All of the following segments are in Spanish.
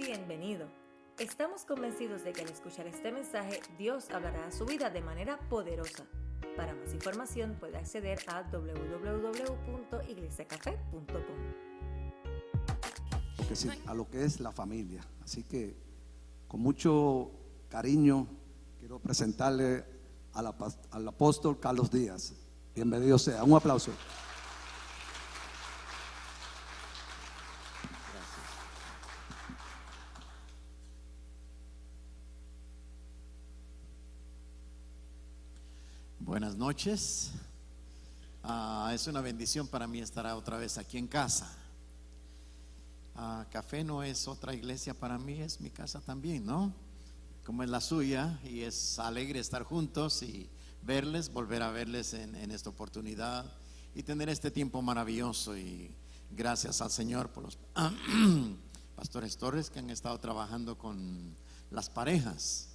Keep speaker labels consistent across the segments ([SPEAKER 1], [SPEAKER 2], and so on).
[SPEAKER 1] bienvenido. Estamos convencidos de que al escuchar este mensaje, Dios hablará a su vida de manera poderosa. Para más información puede acceder a www.iglesiacafe.com.
[SPEAKER 2] Porque sí, a lo que es la familia. Así que con mucho cariño quiero presentarle al apóstol Carlos Díaz. Bienvenido sea. Un aplauso.
[SPEAKER 3] Buenas noches. Es una bendición para mí estar otra vez aquí en casa. Café no es otra iglesia para mí, es mi casa también, ¿no? Como es la suya, y es alegre estar juntos y verles, volver a verles en esta oportunidad y tener este tiempo maravilloso. Y gracias al Señor por los pastores Torres que han estado trabajando con las parejas.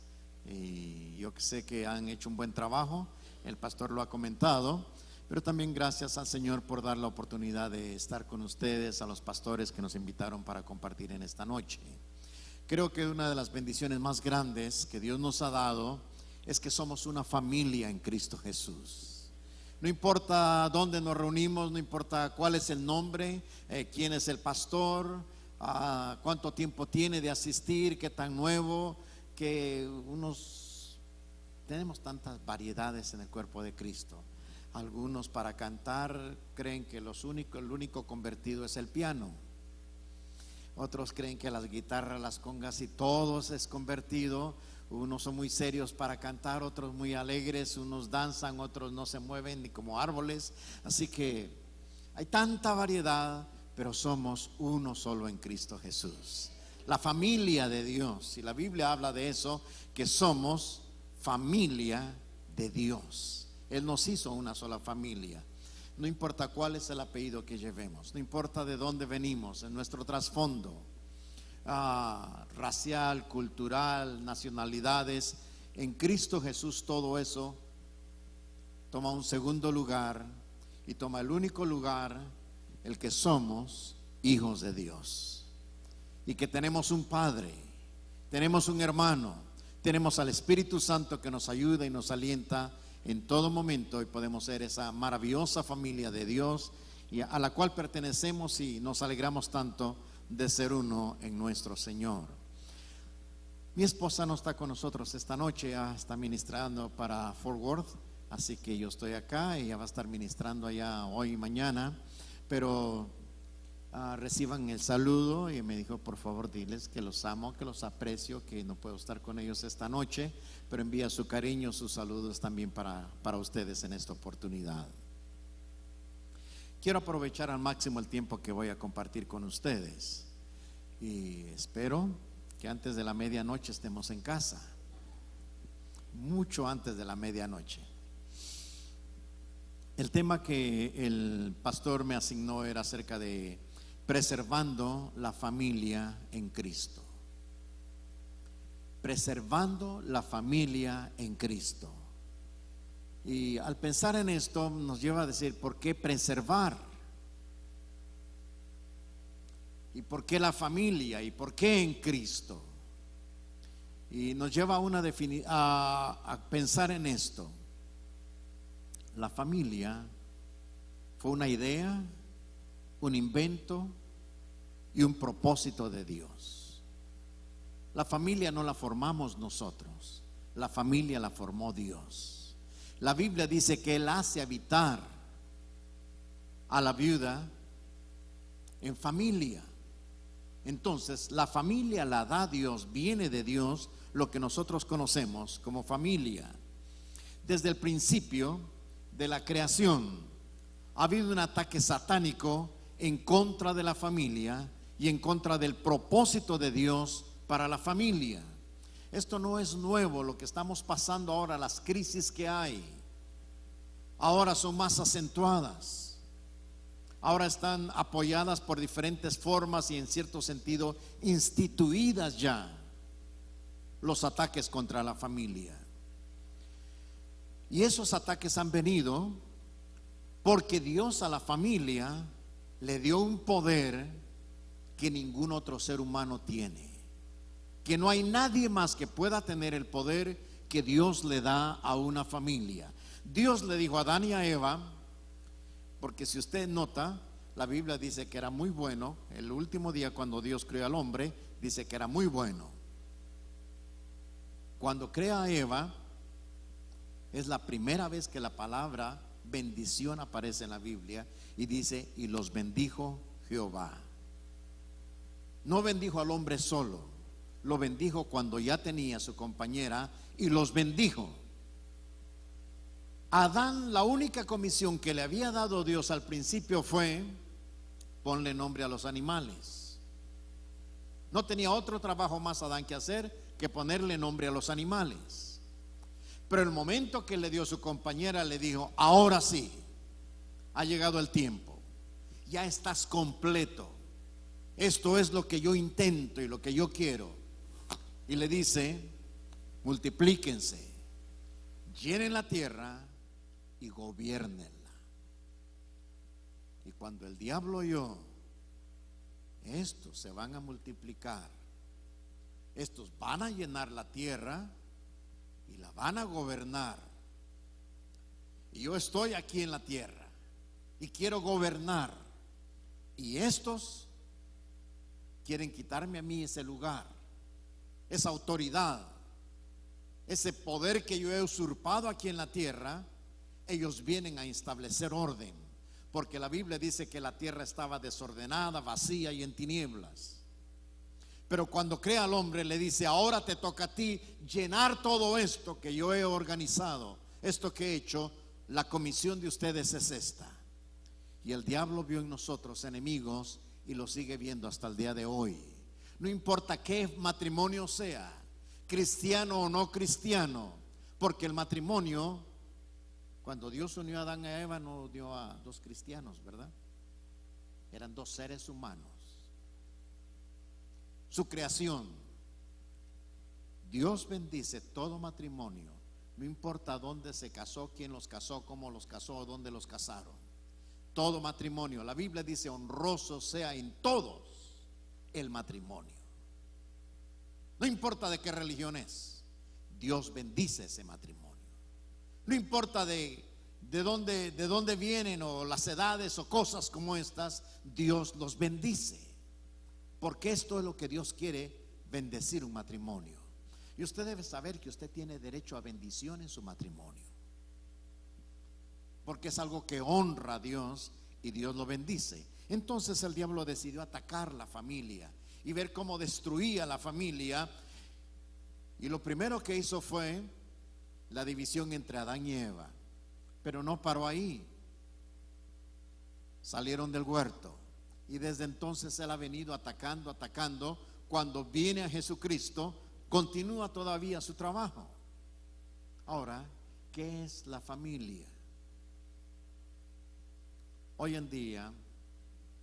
[SPEAKER 3] Y yo sé que han hecho un buen trabajo. El pastor lo ha comentado, pero también gracias al Señor por dar la oportunidad de estar con ustedes, a los pastores que nos invitaron para compartir en esta noche. Creo que una de las bendiciones más grandes que Dios nos ha dado es que somos una familia en Cristo Jesús. No importa dónde nos reunimos, no importa cuál es el nombre, quién es el pastor, cuánto tiempo tiene de asistir, qué tan nuevo, que tenemos tantas variedades en el cuerpo de Cristo. Algunos para cantar creen que el único convertido es el piano. Otros creen que las guitarras, las congas y todos es convertido. Unos son muy serios para cantar, otros muy alegres, unos danzan, otros no se mueven ni como árboles. Así que hay tanta variedad, pero somos uno solo en Cristo Jesús. La familia de Dios, y la Biblia habla de eso, que somos familia de Dios. Él nos hizo una sola familia. No importa cuál es el apellido que llevemos, no importa de dónde venimos, en nuestro trasfondo racial, cultural, nacionalidades, en Cristo Jesús todo eso toma un segundo lugar y toma el único lugar, el que somos hijos de Dios y que tenemos un Padre, tenemos un hermano, tenemos al Espíritu Santo que nos ayuda y nos alienta en todo momento, y podemos ser esa maravillosa familia de Dios y a la cual pertenecemos, y nos alegramos tanto de ser uno en nuestro Señor. Mi esposa no está con nosotros esta noche, ella está ministrando para Fort Worth, así que yo estoy acá, ella va a estar ministrando allá hoy y mañana, pero reciban el saludo, y me dijo por favor diles que los amo, que los aprecio, que no puedo estar con ellos esta noche, pero envía su cariño, sus saludos también para ustedes en esta oportunidad. Quiero aprovechar al máximo el tiempo que voy a compartir con ustedes, y espero que antes de la medianoche estemos en casa, mucho antes de la medianoche. El tema que el pastor me asignó era acerca de preservando la familia en Cristo. Preservando la familia en Cristo. Y al pensar en esto nos lleva a decir, ¿por qué preservar? ¿Y por qué la familia? ¿Y por qué en Cristo? Y nos lleva a pensar en esto. La familia fue una idea, un invento y un propósito de Dios. La familia no la formamos nosotros, la familia la formó Dios. La Biblia dice que Él hace habitar a la viuda en familia. Entonces, la familia la da Dios, viene de Dios, lo que nosotros conocemos como familia. Desde el principio de la creación ha habido un ataque satánico en contra de la familia y en contra del propósito de Dios para la familia. Esto no es nuevo, lo que estamos pasando ahora, las crisis que hay, ahora son más acentuadas, ahora están apoyadas por diferentes formas y en cierto sentido instituidas ya los ataques contra la familia. Y esos ataques han venido porque Dios a la familia le dio un poder que ningún otro ser humano tiene. que no hay nadie más que pueda tener el poder que Dios le da a una familia. Dios le dijo a Adán y a Eva, porque si usted nota, la Biblia dice que era muy bueno. El último día cuando Dios creó al hombre, dice que era muy bueno. Cuando crea a Eva, es la primera vez que la palabra bendición aparece en la Biblia, y dice, y los bendijo Jehová. No bendijo al hombre solo, lo bendijo cuando ya tenía su compañera, y los bendijo. A Adán, la única comisión que le había dado Dios al principio fue: ponle nombre a los animales. No tenía otro trabajo más Adán que hacer que ponerle nombre a los animales. Pero el momento que le dio su compañera, le dijo: ahora sí, ha llegado el tiempo, ya estás completo, esto es lo que yo intento y lo que yo quiero. Y le dice: multiplíquense, llenen la tierra y gobiernenla. Y cuando el diablo oyó, estos se van a multiplicar, estos van a llenar la tierra y la van a gobernar, y yo estoy aquí en la tierra y quiero gobernar, y estos quieren quitarme a mí ese lugar, esa autoridad, ese poder que yo he usurpado aquí en la tierra. Ellos vienen a establecer orden, porque la Biblia dice que la tierra estaba desordenada, vacía y en tinieblas. Pero cuando crea al hombre, le dice: ahora te toca a ti llenar todo esto que yo he organizado, esto que he hecho. La comisión de ustedes es esta. Y el diablo vio en nosotros enemigos, y lo sigue viendo hasta el día de hoy. No importa qué matrimonio sea, cristiano o no cristiano, porque el matrimonio, cuando Dios unió a Adán y a Eva, no dio a dos cristianos, ¿verdad? Eran dos seres humanos. Su creación. Dios bendice todo matrimonio, no importa dónde se casó, quién los casó, cómo los casó o dónde los casaron. Todo matrimonio, la Biblia dice: honroso sea en todos el matrimonio. No importa de qué religión es, Dios bendice ese matrimonio. No importa de dónde vienen, o las edades o cosas como estas, Dios los bendice, porque esto es lo que Dios quiere: bendecir un matrimonio. Y usted debe saber que usted tiene derecho a bendición en su matrimonio, porque es algo que honra a Dios y Dios lo bendice. Entonces el diablo decidió atacar la familia y ver cómo destruía la familia, y lo primero que hizo fue la división entre Adán y Eva. Pero no paró ahí. Salieron del huerto, y desde entonces él ha venido atacando. Cuando viene a Jesucristo, continúa todavía su trabajo. Ahora, ¿qué es la familia? Hoy en día,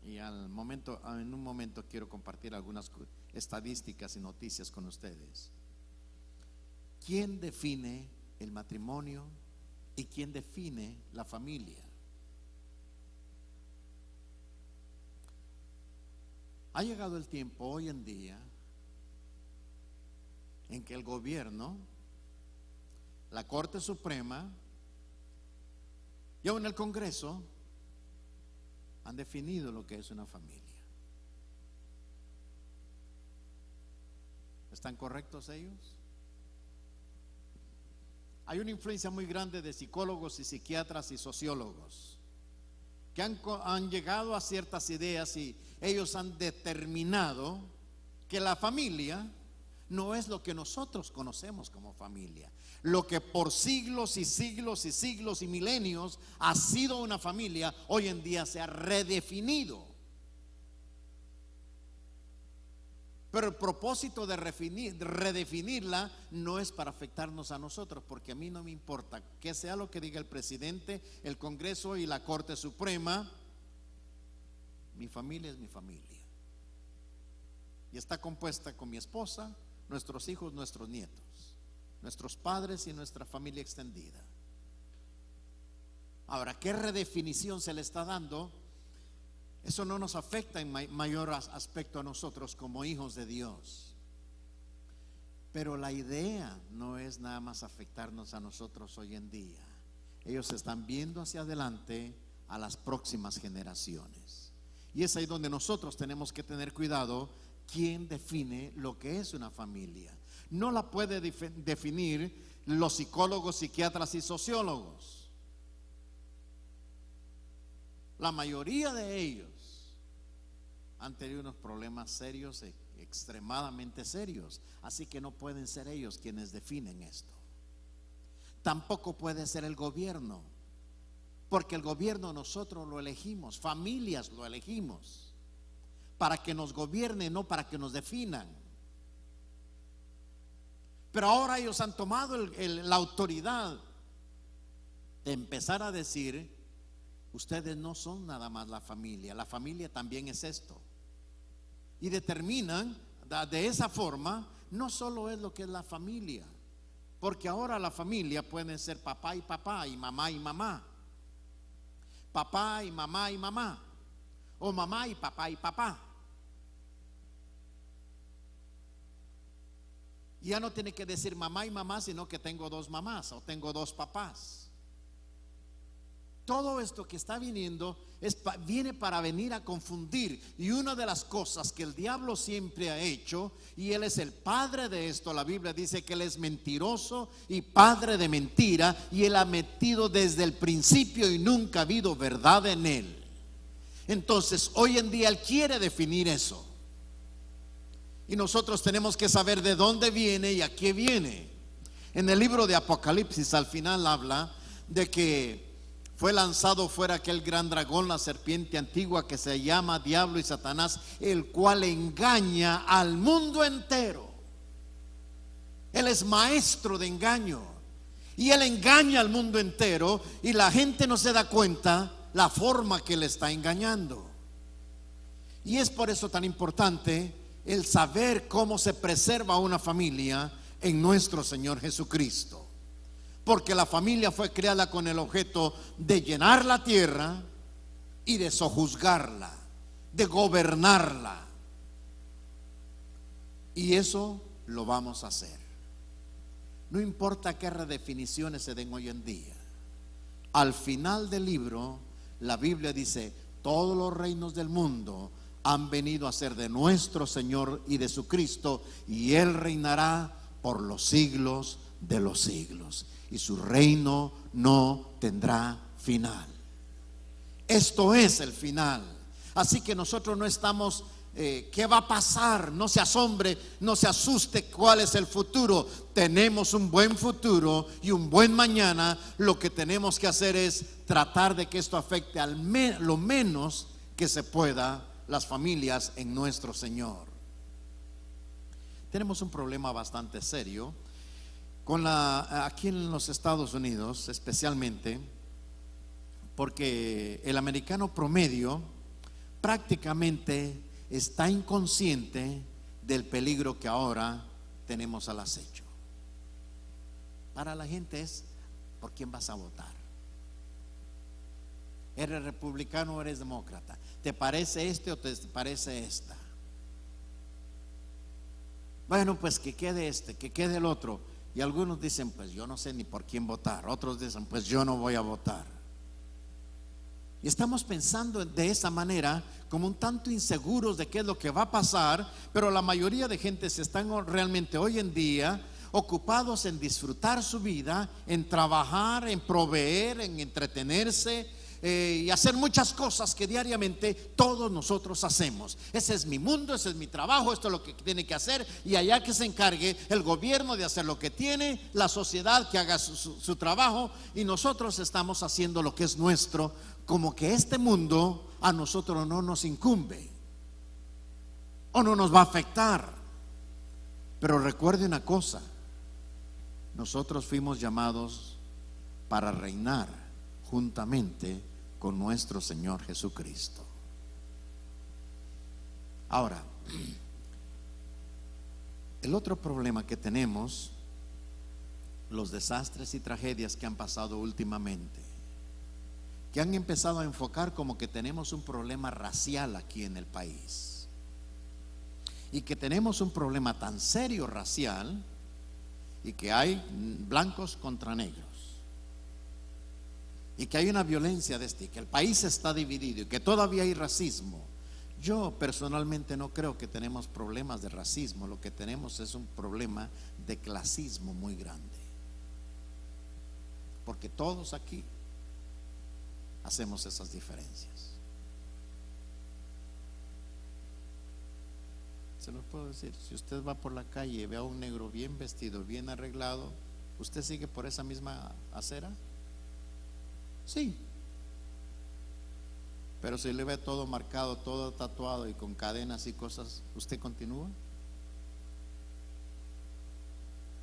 [SPEAKER 3] y en un momento quiero compartir algunas estadísticas y noticias con ustedes. ¿Quién define el matrimonio y quién define la familia? Ha llegado el tiempo hoy en día en que el gobierno, la Corte Suprema y aún el Congreso han definido lo que es una familia. ¿Están correctos ellos? Hay una influencia muy grande de psicólogos y psiquiatras y sociólogos que han llegado a ciertas ideas, y ellos han determinado que la familia no es lo que nosotros conocemos como familia. Lo que por siglos y siglos y siglos y milenios ha sido una familia, hoy en día se ha redefinido. Pero el propósito de redefinirla no es para afectarnos a nosotros, porque a mí no me importa que sea lo que diga el presidente, el Congreso y la Corte Suprema. Mi familia es mi familia, y está compuesta con mi esposa, nuestros hijos, nuestros nietos, nuestros padres y nuestra familia extendida. Ahora, ¿qué redefinición se le está dando? Eso no nos afecta en mayor aspecto a nosotros como hijos de Dios. Pero la idea no es nada más afectarnos a nosotros hoy en día. Ellos están viendo hacia adelante a las próximas generaciones. Y es ahí donde nosotros tenemos que tener cuidado. ¿Quién define lo que es una familia? No la puede definir los psicólogos, psiquiatras y sociólogos. La mayoría de ellos han tenido unos problemas serios, extremadamente serios. Así que no pueden ser ellos quienes definen esto. Tampoco puede ser el gobierno, porque el gobierno nosotros lo elegimos, familias lo elegimos, para que nos gobiernen, no para que nos definan. Pero ahora ellos han tomado la autoridad de empezar a decir: ustedes no son nada más la familia también es esto. Y determinan de esa forma, no solo es lo que es la familia, porque ahora la familia puede ser papá y papá, y mamá y mamá, papá y mamá y mamá, o mamá y papá y papá. Ya no tiene que decir mamá y mamá, sino que tengo dos mamás o tengo dos papás. Todo esto que está viniendo viene para venir a confundir. Y una de las cosas que el diablo siempre ha hecho, y él es el padre de esto, la Biblia dice que él es mentiroso y padre de mentira, y él ha metido desde el principio y nunca ha habido verdad en él. Entonces hoy en día él quiere definir eso, y nosotros tenemos que saber de dónde viene y a qué viene. En el libro de Apocalipsis al final habla de que fue lanzado fuera aquel gran dragón, la serpiente antigua, que se llama Diablo y Satanás, el cual engaña al mundo entero. Él es maestro de engaño, y él engaña al mundo entero, y la gente no se da cuenta la forma que le está engañando. Y es por eso tan importante el saber cómo se preserva una familia en nuestro Señor Jesucristo. Porque la familia fue creada con el objeto de llenar la tierra y de sojuzgarla, de gobernarla. Y eso lo vamos a hacer. No importa qué redefiniciones se den hoy en día. Al final del libro, la Biblia dice: todos los reinos del mundo han venido a ser de nuestro Señor y de su Cristo, y Él reinará por los siglos de los siglos, y su reino no tendrá final. Esto es el final. Así que nosotros no estamos ¿qué va a pasar? No se asombre, no se asuste cuál es el futuro. Tenemos un buen futuro y un buen mañana. Lo que tenemos que hacer es tratar de que esto afecte lo menos que se pueda las familias en nuestro Señor. Tenemos un problema bastante serio aquí en los Estados Unidos, especialmente porque el americano promedio prácticamente está inconsciente del peligro que ahora tenemos al acecho. Para la gente es: ¿por quién vas a votar? ¿Eres republicano o eres demócrata? ¿Te parece este o te parece esta? Bueno, pues que quede este, que quede el otro. Y algunos dicen: pues yo no sé ni por quién votar. Otros dicen: pues yo no voy a votar. Y estamos pensando de esa manera, como un tanto inseguros de qué es lo que va a pasar. Pero la mayoría de gente se están realmente hoy en día ocupados en disfrutar su vida, en trabajar, en proveer, en entretenerse, y hacer muchas cosas que diariamente todos nosotros hacemos. Ese es mi mundo, ese es mi trabajo, esto es lo que tiene que hacer, y allá que se encargue el gobierno de hacer lo que tiene, la sociedad que haga su trabajo, y nosotros estamos haciendo lo que es nuestro, como que este mundo a nosotros no nos incumbe o no nos va a afectar. Pero recuerde una cosa: nosotros fuimos llamados para reinar juntamente con nuestro Señor Jesucristo. Ahora, el otro problema que tenemos, los desastres y tragedias que han pasado últimamente, que han empezado a enfocar como que tenemos un problema racial aquí en el país, y que tenemos un problema tan serio racial y que hay blancos contra negros, y que hay una violencia de este, y que el país está dividido y que todavía hay racismo. Yo personalmente no creo que tenemos problemas de racismo. Lo que tenemos es un problema de clasismo muy grande, porque todos aquí hacemos esas diferencias. Se lo puedo decir, si usted va por la calle y ve a un negro bien vestido, bien arreglado, ¿usted sigue por esa misma acera? Sí. Pero si le ve todo marcado, todo tatuado y con cadenas y cosas, ¿usted continúa?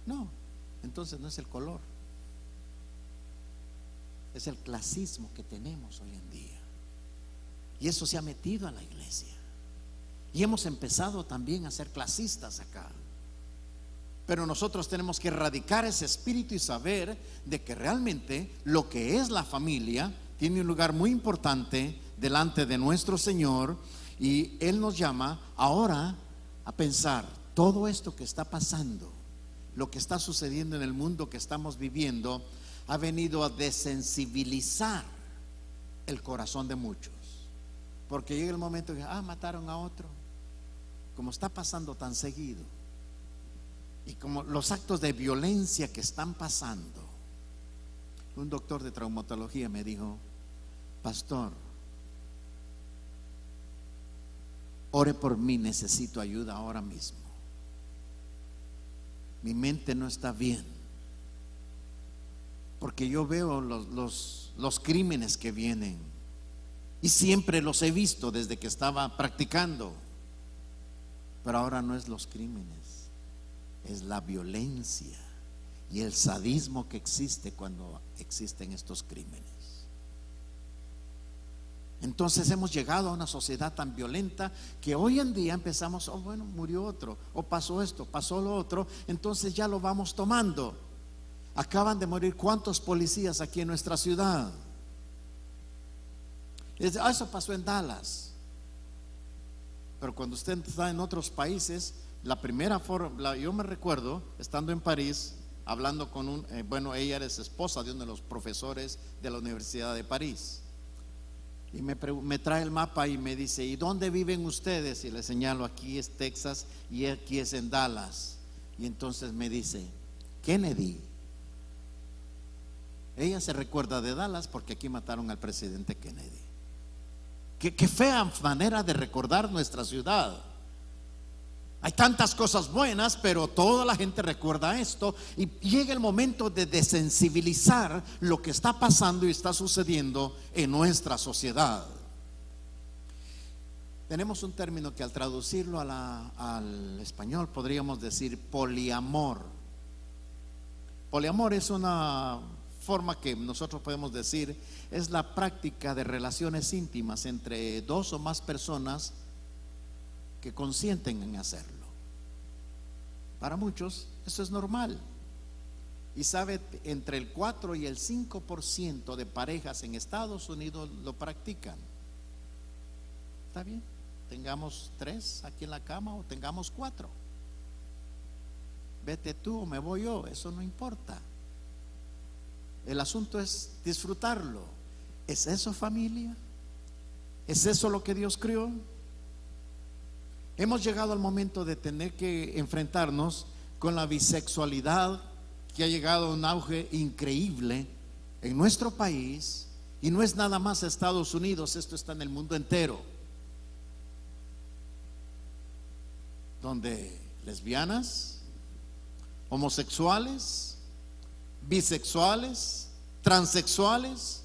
[SPEAKER 3] No. Entonces no es el color, es el clasismo que tenemos hoy en día. Y eso se ha metido a la iglesia. Y hemos empezado también a ser clasistas acá. Pero nosotros tenemos que erradicar ese espíritu y saber de que realmente lo que es la familia tiene un lugar muy importante delante de nuestro Señor. Y Él nos llama ahora a pensar todo esto que está pasando, lo que está sucediendo en el mundo que estamos viviendo, ha venido a desensibilizar el corazón de muchos. Porque llega el momento que mataron a otro, como está pasando tan seguido, y como los actos de violencia que están pasando. Un doctor de traumatología me dijo: pastor, ore por mí, necesito ayuda ahora mismo. Mi mente no está bien, porque yo veo los crímenes que vienen, y siempre los he visto desde que estaba practicando. Pero ahora no es los crímenes, es la violencia y el sadismo que existe cuando existen estos crímenes. Entonces hemos llegado a una sociedad tan violenta que hoy en día empezamos: bueno, murió otro, o pasó esto, pasó lo otro, entonces ya lo vamos tomando. Acaban de morir ¿cuántos policías aquí en nuestra ciudad? Eso pasó en Dallas. Pero cuando usted está en otros países, la primera forma, yo me recuerdo estando en París, hablando con ella es esposa de uno de los profesores de la Universidad de París, y me trae el mapa y me dice: ¿y dónde viven ustedes? Y le señalo: aquí es Texas y aquí es en Dallas. Y entonces me dice: Kennedy. Ella se recuerda de Dallas porque aquí mataron al presidente Kennedy. Qué fea manera de recordar nuestra ciudad. Hay tantas cosas buenas, pero toda la gente recuerda esto, y llega el momento de desensibilizar lo que está pasando y está sucediendo en nuestra sociedad. Tenemos un término que al traducirlo al español podríamos decir poliamor. Poliamor es una forma que nosotros podemos decir es la práctica de relaciones íntimas entre dos o más personas que consienten en hacerlo. Para muchos eso es normal, y sabe, entre el 4 y el 5% de parejas en Estados Unidos lo practican. Está bien, tengamos 3 aquí en la cama o tengamos 4, vete tú o me voy yo, eso no importa. El asunto es disfrutarlo. ¿Es eso familia? ¿Es eso lo que Dios creó? Hemos llegado al momento de tener que enfrentarnos con la bisexualidad, que ha llegado a un auge increíble en nuestro país, y no es nada más Estados Unidos, esto está en el mundo entero, donde lesbianas, homosexuales, bisexuales, transexuales,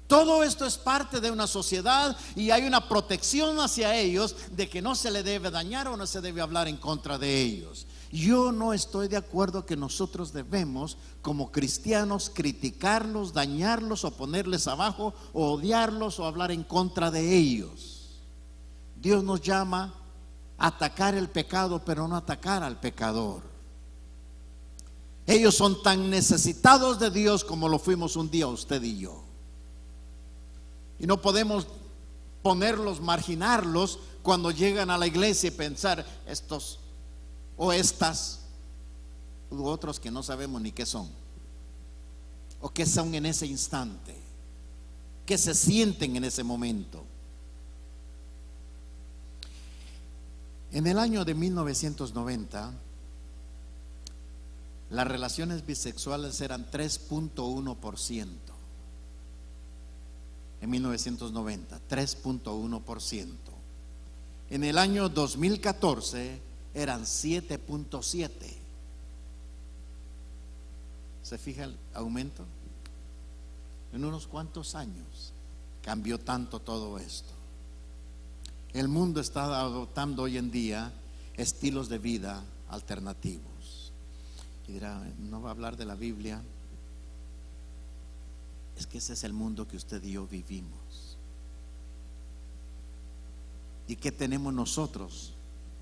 [SPEAKER 3] todo esto es parte de una sociedad, y hay una protección hacia ellos de que no se le debe dañar o no se debe hablar en contra de ellos. Yo no estoy de acuerdo que nosotros debemos como cristianos criticarlos, dañarlos o ponerles abajo o odiarlos o hablar en contra de ellos. Dios nos llama a atacar el pecado, pero no atacar al pecador. Ellos son tan necesitados de Dios como lo fuimos un día usted y yo. Y no podemos ponerlos, marginarlos cuando llegan a la iglesia y pensar: estos o estas u otros que no sabemos ni qué son, o qué son en ese instante, qué se sienten en ese momento. En el año de 1990, las relaciones bisexuales eran 3.1%. En 1990, 3.1%. En el año 2014 eran 7.7%. ¿Se fija el aumento? En unos cuantos años cambió tanto todo esto. El mundo está adoptando hoy en día estilos de vida alternativos. Y dirá, ¿no va a hablar de la Biblia? Es que ese es el mundo que usted y yo vivimos. ¿Y qué tenemos nosotros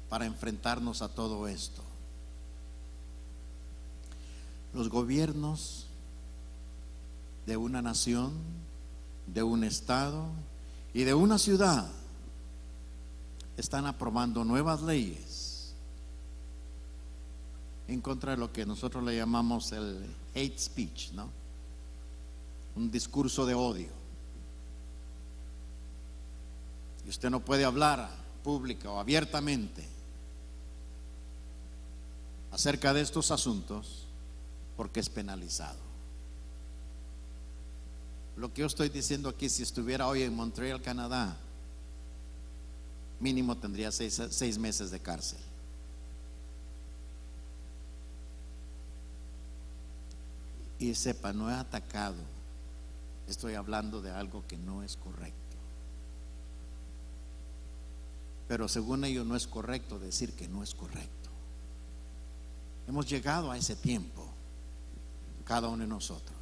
[SPEAKER 3] para enfrentarnos a todo esto? Los gobiernos de una nación, de un estado y de una ciudad están aprobando nuevas leyes en contra de lo que nosotros le llamamos el hate speech, ¿no? Un discurso de odio. Y usted no puede hablar pública o abiertamente acerca de estos asuntos porque es penalizado. Lo que yo estoy diciendo aquí, si estuviera hoy en Montreal, Canadá, mínimo tendría 6 meses de cárcel. Y sepa, no he atacado, estoy hablando de algo que no es correcto. Pero según ellos no es correcto decir que no es correcto. Hemos llegado a ese tiempo, cada uno de nosotros.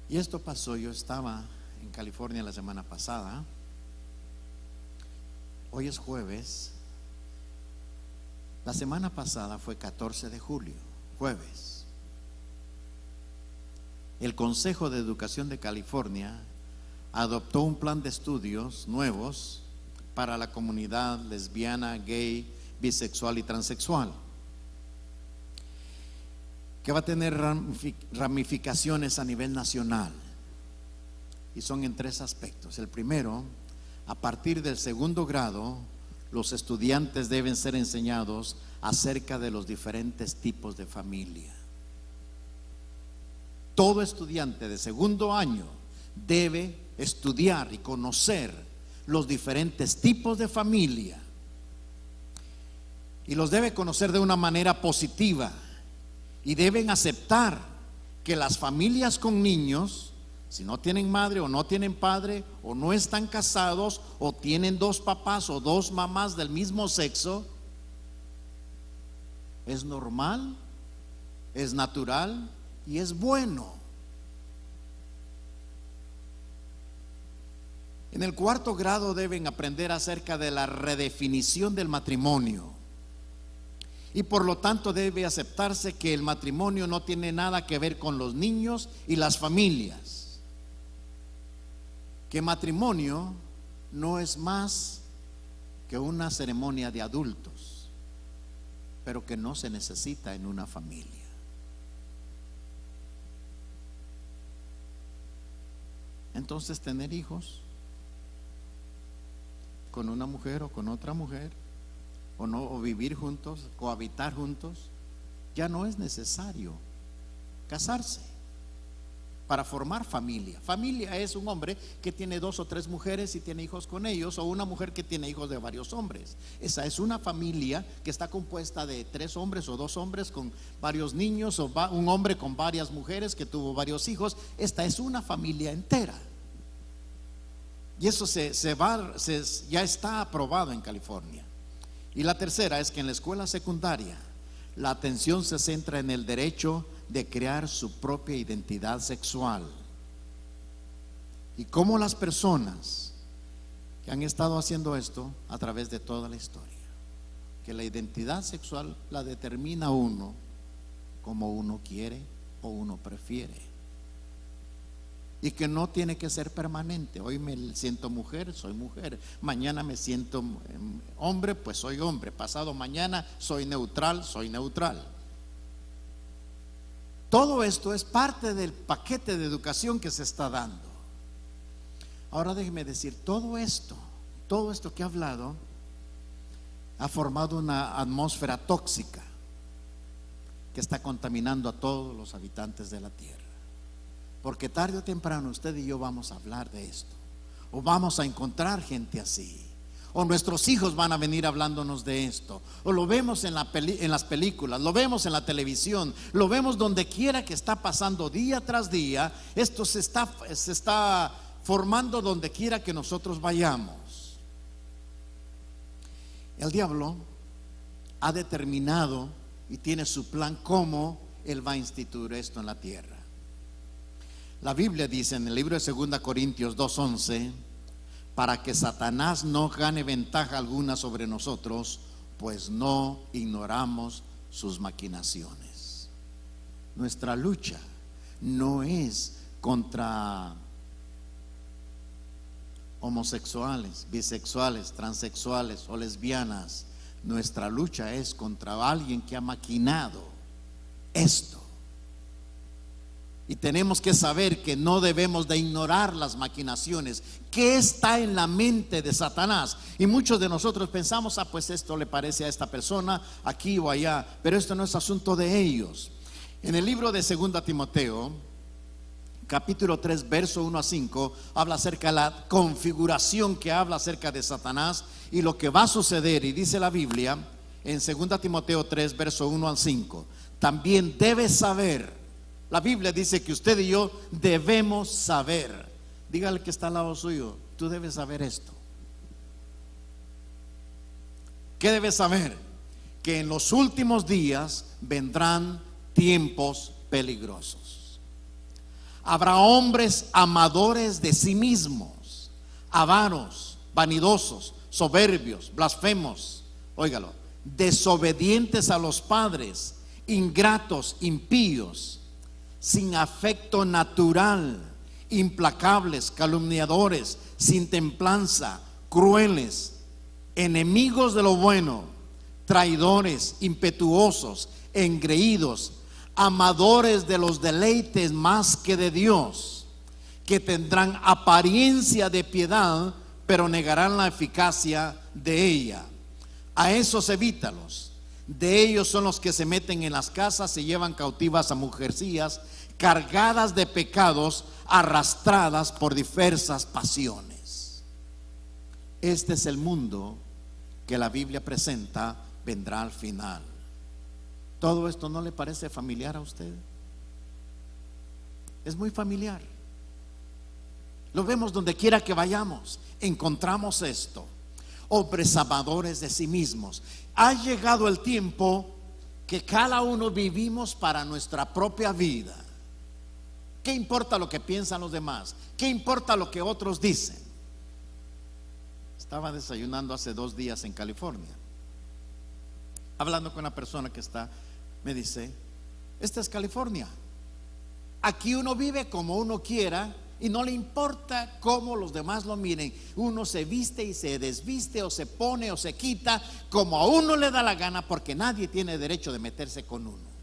[SPEAKER 3] Y esto pasó, yo estaba en California la semana pasada. Hoy es jueves. La semana pasada fue 14 de julio, jueves. El Consejo de Educación de California adoptó un plan de estudios nuevos para la comunidad lesbiana, gay, bisexual y transexual, que va a tener ramificaciones a nivel nacional. Y son en 3 aspectos. El primero, a partir del segundo grado, los estudiantes deben ser enseñados acerca de los diferentes tipos de familia. Todo estudiante de segundo año debe estudiar y conocer los diferentes tipos de familia. Y los debe conocer de una manera positiva. Y deben aceptar que las familias con niños, si no tienen madre o no tienen padre, o no están casados, o tienen 2 papás o 2 mamás del mismo sexo, es normal, es natural y es bueno. En el 4º grado deben aprender acerca de la redefinición del matrimonio. Y por lo tanto debe aceptarse que el matrimonio no tiene nada que ver con los niños y las familias. Que matrimonio no es más que una ceremonia de adultos, pero que no se necesita en una familia. Entonces, tener hijos con una mujer o con otra mujer, o no, o vivir juntos, cohabitar juntos, ya no es necesario casarse para formar familia. Familia es un hombre que tiene 2 o 3 mujeres y tiene hijos con ellos, o una mujer que tiene hijos de varios hombres. Esa es una familia que está compuesta de 3 hombres o 2 hombres con varios niños, o un hombre con varias mujeres que tuvo varios hijos. Esta es una familia entera. Y eso ya está aprobado en California. Y la tercera es que en la escuela secundaria la atención se centra en el derecho de crear su propia identidad sexual, y cómo las personas que han estado haciendo esto a través de toda la historia, que la identidad sexual la determina uno como uno quiere o uno prefiere. y que no tiene que ser permanente. Hoy me siento mujer, soy mujer. Mañana me siento hombre, pues soy hombre. Pasado mañana soy neutral, soy neutral. Todo esto es parte del paquete de educación que se está dando. Ahora déjeme decir, todo esto que he hablado ha formado una atmósfera tóxica que está contaminando a todos los habitantes de la tierra. Porque tarde o temprano usted y yo vamos a hablar de esto, o vamos a encontrar gente así, o nuestros hijos van a venir hablándonos de esto, o lo vemos en las películas, lo vemos en la televisión, lo vemos donde quiera que está pasando día tras día. Esto se está formando donde quiera que nosotros vayamos. El diablo ha determinado y tiene su plan cómo él va a instituir esto en la tierra. La Biblia dice en el libro de 2 Corintios 2:11, para que Satanás no gane ventaja alguna sobre nosotros, pues no ignoramos sus maquinaciones. Nuestra lucha no es contra homosexuales, bisexuales, transexuales o lesbianas. Nuestra lucha es contra alguien que ha maquinado esto. Y tenemos que saber que no debemos de ignorar las maquinaciones. ¿Qué está en la mente de Satanás? Y muchos de nosotros pensamos, pues esto le parece a esta persona aquí o allá, pero esto no es asunto de ellos. En el libro de 2 Timoteo, capítulo 3, verso 1 a 5, habla acerca de la configuración que habla acerca de Satanás y lo que va a suceder. Y dice la Biblia en 2 Timoteo 3, verso 1 al 5, también debes saber. La Biblia dice que usted y yo debemos saber. Dígale que está al lado suyo, tú debes saber esto. ¿Qué debes saber? Que en los últimos días vendrán tiempos peligrosos. Habrá hombres amadores de sí mismos, avaros, vanidosos, soberbios, blasfemos, óigalo, desobedientes a los padres, ingratos, impíos, sin afecto natural, implacables, calumniadores, sin templanza, crueles, enemigos de lo bueno, traidores, impetuosos, engreídos, amadores de los deleites más que de Dios, que tendrán apariencia de piedad, pero negarán la eficacia de ella. A esos evítalos. De ellos son los que se meten en las casas y llevan cautivas a mujercillas, cargadas de pecados, arrastradas por diversas pasiones. Este es el mundo que la Biblia presenta, vendrá al final. ¿Todo esto no le parece familiar a usted? Es muy familiar. Lo vemos donde quiera que vayamos, encontramos esto. Hombres amadores de sí mismos. Ha llegado el tiempo que cada uno vivimos para nuestra propia vida. ¿Qué importa lo que piensan los demás? ¿Qué importa lo que otros dicen? Estaba desayunando hace 2 días en California, hablando con una persona que me dice, esta es California. Aquí uno vive como uno quiera y no le importa cómo los demás lo miren. Uno se viste y se desviste, o se pone o se quita como a uno le da la gana, porque nadie tiene derecho de meterse con uno.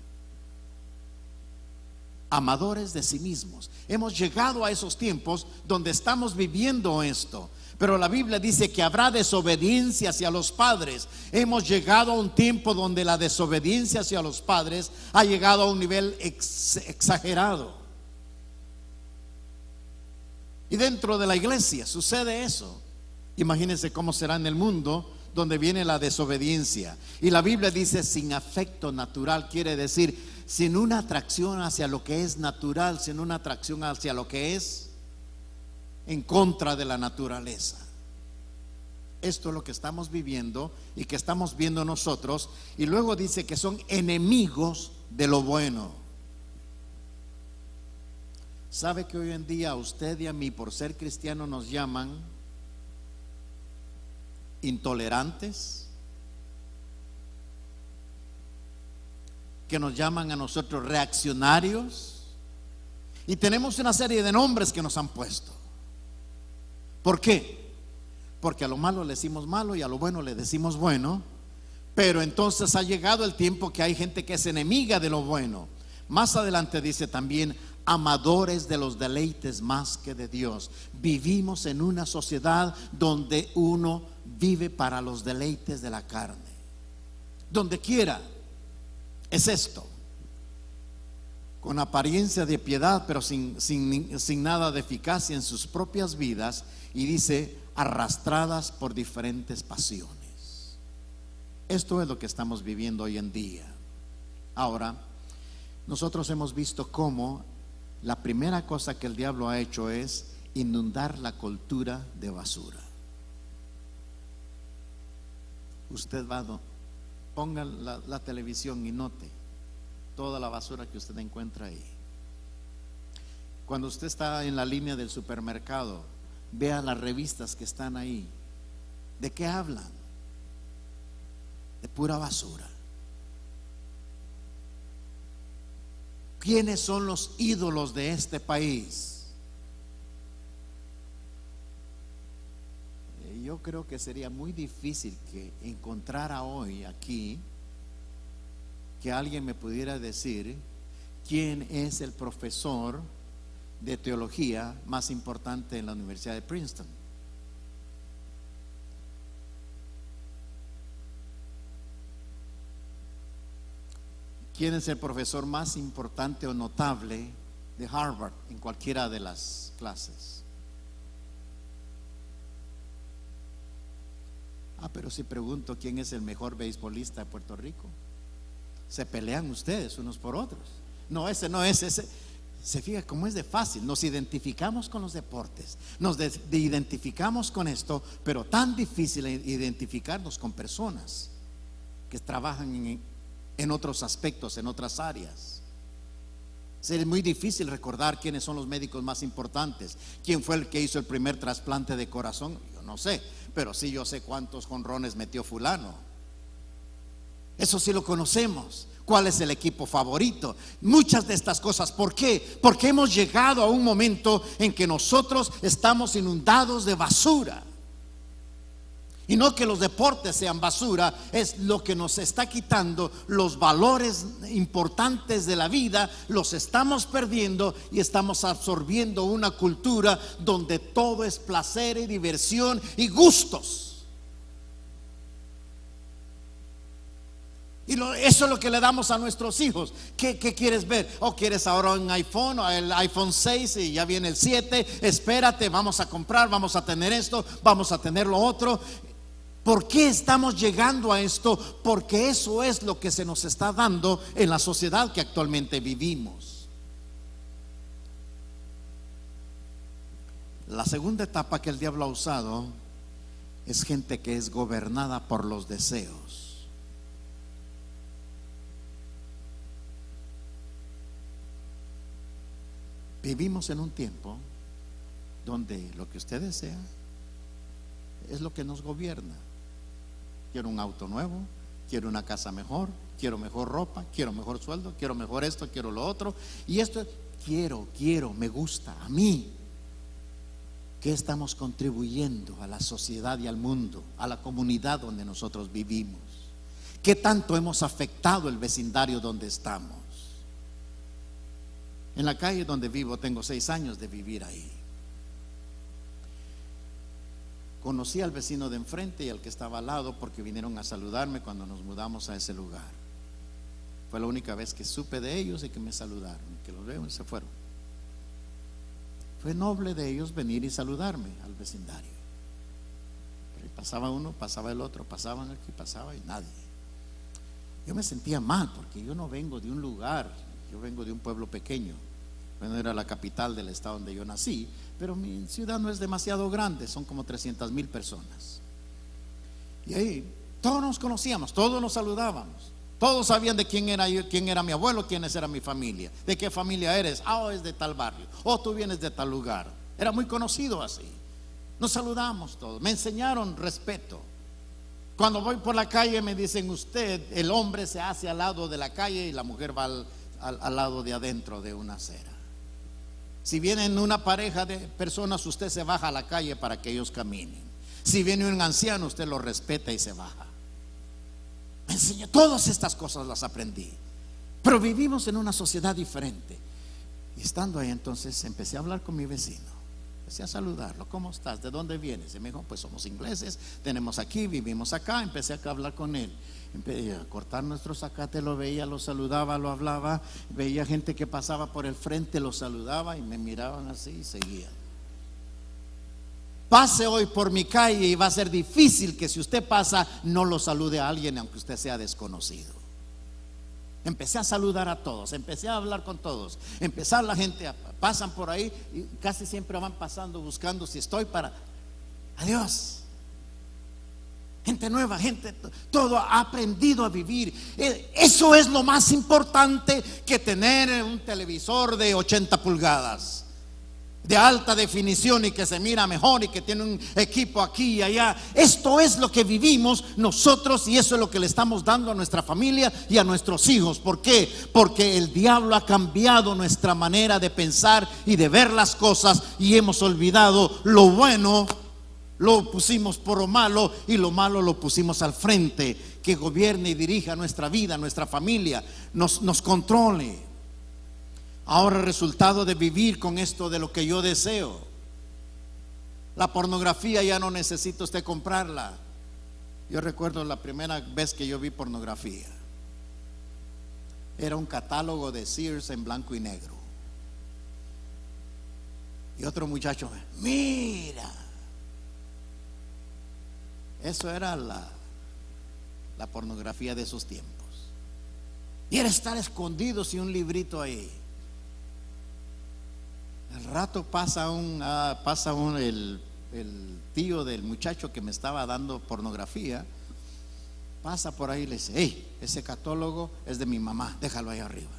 [SPEAKER 3] Amadores de sí mismos. Hemos llegado a esos tiempos donde estamos viviendo esto. Pero la Biblia dice que habrá desobediencia hacia los padres. Hemos llegado a un tiempo donde la desobediencia hacia los padres ha llegado a un nivel exagerado. Y dentro de la iglesia sucede eso. Imagínense cómo será en el mundo donde viene la desobediencia. Y la Biblia dice sin afecto natural, quiere decir sin una atracción hacia lo que es natural, sin una atracción hacia lo que es en contra de la naturaleza. Esto es lo que estamos viviendo y que estamos viendo nosotros. Y luego dice que son enemigos de lo bueno. ¿Sabe que hoy en día a usted y a mí, por ser cristianos, nos llaman intolerantes? Que nos llaman a nosotros reaccionarios. Y tenemos una serie de nombres que nos han puesto. ¿Por qué? Porque a lo malo le decimos malo y a lo bueno le decimos bueno. Pero entonces ha llegado el tiempo que hay gente que es enemiga de lo bueno. Más adelante dice también amadores de los deleites más que de Dios. Vivimos en una sociedad donde uno vive para los deleites de la carne. Donde quiera es esto, con apariencia de piedad, pero sin nada de eficacia en sus propias vidas. Y dice arrastradas por diferentes pasiones. Esto es lo que estamos viviendo hoy en día. Ahora, nosotros hemos visto cómo la primera cosa que el diablo ha hecho es inundar la cultura de basura. Usted va, ponga la televisión y note toda la basura que usted encuentra ahí. Cuando usted está en la línea del supermercado, vea las revistas que están ahí. ¿De qué hablan? De pura basura. ¿Quiénes son los ídolos de este país? Yo creo que sería muy difícil que encontrara hoy aquí que alguien me pudiera decir quién es el profesor de teología más importante en la Universidad de Princeton. ¿Quién es el profesor más importante o notable de Harvard en cualquiera de las clases? Pero si pregunto quién es el mejor beisbolista de Puerto Rico, se pelean ustedes unos por otros. No, ese no es ese. Se fija cómo es de fácil. Nos identificamos con los deportes, nos identificamos con esto, pero tan difícil identificarnos con personas que trabajan en otros aspectos, en otras áreas. Es muy difícil recordar quiénes son los médicos más importantes. ¿Quién fue el que hizo el primer trasplante de corazón? Yo no sé, pero sí yo sé cuántos jonrones metió fulano. Eso sí lo conocemos. ¿Cuál es el equipo favorito? Muchas de estas cosas. ¿Por qué? Porque hemos llegado a un momento en que nosotros estamos inundados de basura. Y no que los deportes sean basura, es lo que nos está quitando los valores importantes de la vida, los estamos perdiendo y estamos absorbiendo una cultura donde todo es placer y diversión y gustos. Y eso es lo que le damos a nuestros hijos. ¿Qué quieres ver? ¿O quieres ahora un iPhone o el iPhone 6 y ya viene el 7? Espérate, vamos a comprar, vamos a tener esto, vamos a tener lo otro. ¿Por qué estamos llegando a esto? Porque eso es lo que se nos está dando en la sociedad que actualmente vivimos. La segunda etapa que el diablo ha usado es gente que es gobernada por los deseos. Vivimos en un tiempo donde lo que usted desea es lo que nos gobierna. Quiero un auto nuevo, quiero una casa mejor, quiero mejor ropa, quiero mejor sueldo, quiero mejor esto, quiero lo otro. Y esto quiero, me gusta, a mí. ¿Qué estamos contribuyendo a la sociedad y al mundo, a la comunidad donde nosotros vivimos? ¿Qué tanto hemos afectado el vecindario donde estamos? En la calle donde vivo tengo 6 años de vivir ahí. Conocí al vecino de enfrente y al que estaba al lado porque vinieron a saludarme cuando nos mudamos a ese lugar. Fue la única vez que supe de ellos y que me saludaron, que los veo y se fueron. Fue noble de ellos venir y saludarme al vecindario. Pero pasaba uno, pasaba el otro, pasaban aquí, pasaba y nadie. Yo me sentía mal porque yo no vengo de un lugar, yo vengo de un pueblo pequeño. Bueno, era la capital del estado donde yo nací, pero mi ciudad no es demasiado grande, son como 300,000 personas. Y ahí todos nos conocíamos, todos nos saludábamos, todos sabían de quién era yo, quién era mi abuelo, quiénes era mi familia, de qué familia eres, es de tal barrio, tú vienes de tal lugar. Era muy conocido así. Nos saludamos todos, me enseñaron respeto. Cuando voy por la calle me dicen usted, el hombre se hace al lado de la calle y la mujer va al lado de adentro de una acera. Si vienen una pareja de personas, usted se baja a la calle para que ellos caminen. Si viene un anciano, usted lo respeta y se baja. Me enseñó, todas estas cosas las aprendí. Pero vivimos en una sociedad diferente. Y estando ahí, entonces empecé a hablar con mi vecino. Empecé a saludarlo. ¿Cómo estás? ¿De dónde vienes? Y me dijo, pues somos ingleses, tenemos aquí, vivimos acá. Empecé a hablar con él. Empecé a cortar nuestro zacate, lo veía, lo saludaba, lo hablaba. Veía gente que pasaba por el frente, lo saludaba y me miraban así y seguían. Pase hoy por mi calle y va a ser difícil que si usted pasa no lo salude a alguien aunque usted sea desconocido. Empecé a saludar a todos, empecé a hablar con todos. Empezar la gente, pasan por ahí y casi siempre van pasando buscando si estoy para... Adiós. Gente nueva, gente, todo ha aprendido a vivir. Eso es lo más importante que tener un televisor de 80 pulgadas. De alta definición y que se mira mejor y que tiene un equipo aquí y allá. Esto es lo que vivimos nosotros y eso es lo que le estamos dando a nuestra familia y a nuestros hijos. ¿Por qué? Porque el diablo ha cambiado nuestra manera de pensar y de ver las cosas y hemos olvidado lo bueno, lo pusimos por lo malo y lo malo lo pusimos al frente. Que gobierne y dirija nuestra vida, nuestra familia, nos controle. Ahora el resultado de vivir con esto de lo que yo deseo, la pornografía ya no necesita usted comprarla. Yo recuerdo la primera vez que yo vi pornografía. Era un catálogo de Sears en blanco y negro. Y otro muchacho, mira. Eso era la pornografía de esos tiempos. Y era estar escondidos y un librito ahí. Al rato pasa el tío del muchacho que me estaba dando pornografía, pasa por ahí y le dice, hey, ese catálogo es de mi mamá, déjalo ahí arriba.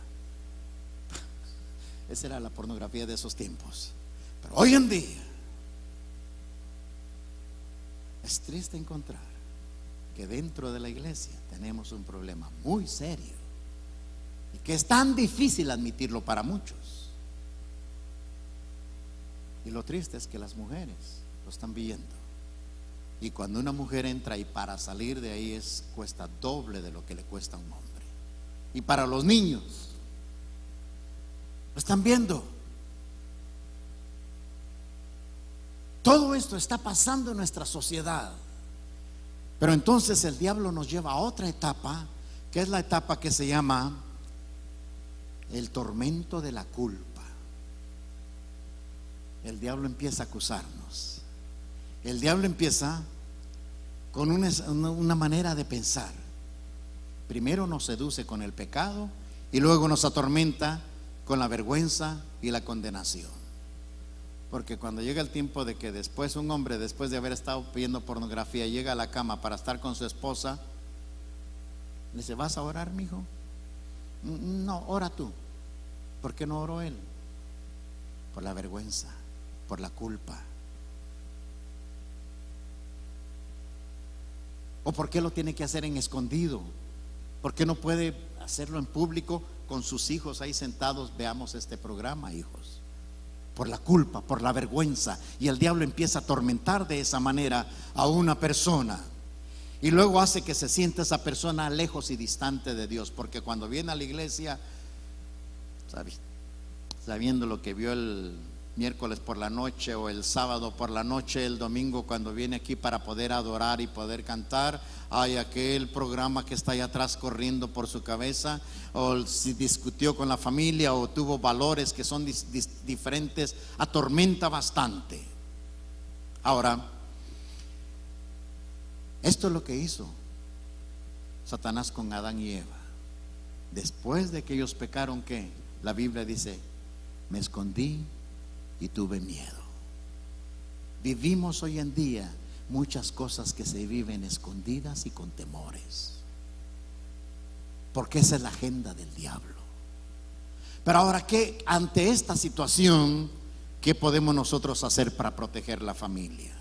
[SPEAKER 3] Esa era la pornografía de esos tiempos. Pero hoy en día es triste encontrar que dentro de la iglesia tenemos un problema muy serio y que es tan difícil admitirlo para muchos. Y lo triste es que las mujeres lo están viendo. Y cuando una mujer entra y para salir de ahí cuesta doble de lo que le cuesta a un hombre. Y para los niños lo están viendo. Todo esto está pasando en nuestra sociedad. Pero entonces el diablo nos lleva a otra etapa, que es la etapa que se llama el tormento de la culpa. El diablo empieza a acusarnos. El diablo empieza con una manera de pensar. Primero nos seduce con el pecado y luego nos atormenta con la vergüenza y la condenación. Porque cuando llega el tiempo de que después un hombre, después de haber estado viendo pornografía, llega a la cama para estar con su esposa, le dice, ¿vas a orar, mijo? No, ora tú. ¿Por qué no oró él? Por la vergüenza, por la culpa. ¿O por qué lo tiene que hacer en escondido? ¿Por qué no puede hacerlo en público con sus hijos ahí sentados? Veamos este programa, hijos. Por la culpa, por la vergüenza. Y el diablo empieza a atormentar de esa manera a una persona. Y luego hace que se sienta esa persona lejos y distante de Dios. Porque cuando viene a la iglesia, sabiendo lo que vio el miércoles por la noche o el sábado por la noche, el domingo cuando viene aquí para poder adorar y poder cantar, hay aquel programa que está allá atrás corriendo por su cabeza, o si discutió con la familia o tuvo valores que son diferentes, atormenta bastante. Ahora, esto es lo que hizo Satanás con Adán y Eva. Después de que ellos pecaron, ¿qué? La Biblia dice, me escondí y tuve miedo. Vivimos hoy en día muchas cosas que se viven escondidas y con temores, porque esa es la agenda del diablo. Pero ahora, ¿qué ante esta situación, qué podemos nosotros hacer para proteger la familia?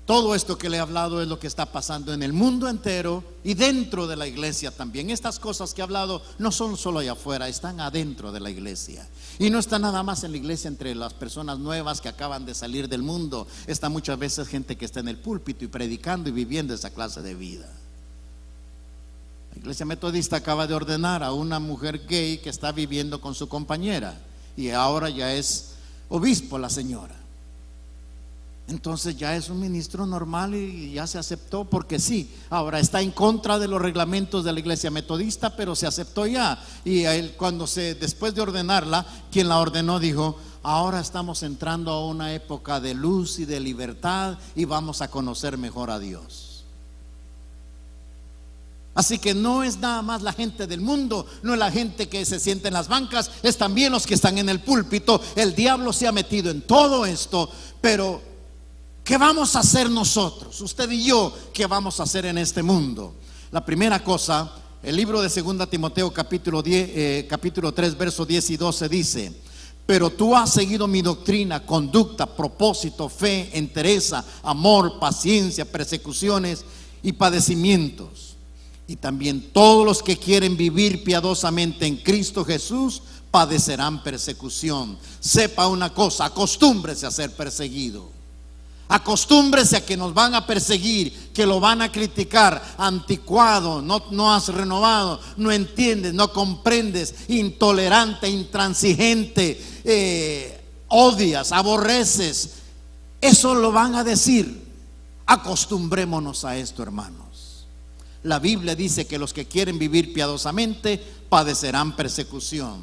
[SPEAKER 3] Todo esto que le he hablado es lo que está pasando en el mundo entero y dentro de la iglesia también. Estas cosas que he hablado no son solo allá afuera, están adentro de la iglesia. Y no está nada más en la iglesia entre las personas nuevas que acaban de salir del mundo. Está muchas veces gente que está en el púlpito y predicando y viviendo esa clase de vida. La iglesia metodista acaba de ordenar a una mujer gay que está viviendo con su compañera y ahora ya es obispo la señora. Entonces ya es un ministro normal y ya se aceptó porque sí. Ahora está en contra de los reglamentos de la iglesia metodista, pero se aceptó ya. Y a él, después de ordenarla, quien la ordenó dijo: ahora estamos entrando a una época de luz y de libertad y vamos a conocer mejor a Dios. Así que no es nada más la gente del mundo, no es la gente que se sienta en las bancas, es también los que están en el púlpito. El diablo se ha metido en todo esto, pero ¿qué vamos a hacer nosotros, usted y yo? ¿Qué vamos a hacer en este mundo? La primera cosa, el libro de 2 Timoteo capítulo 3 versos 10 y 12 dice: pero tú has seguido mi doctrina, conducta, propósito, fe, entereza, amor, paciencia, persecuciones y padecimientos. Y también todos los que quieren vivir piadosamente en Cristo Jesús padecerán persecución. Sepa una cosa, acostúmbrese a ser perseguido. Acostúmbrese a que nos van a perseguir, que lo van a criticar. Anticuado, no has renovado, no entiendes, no comprendes, intolerante, intransigente, odias, aborreces. Eso lo van a decir. Acostumbrémonos a esto, hermanos. La Biblia dice que los que quieren vivir piadosamente padecerán persecución.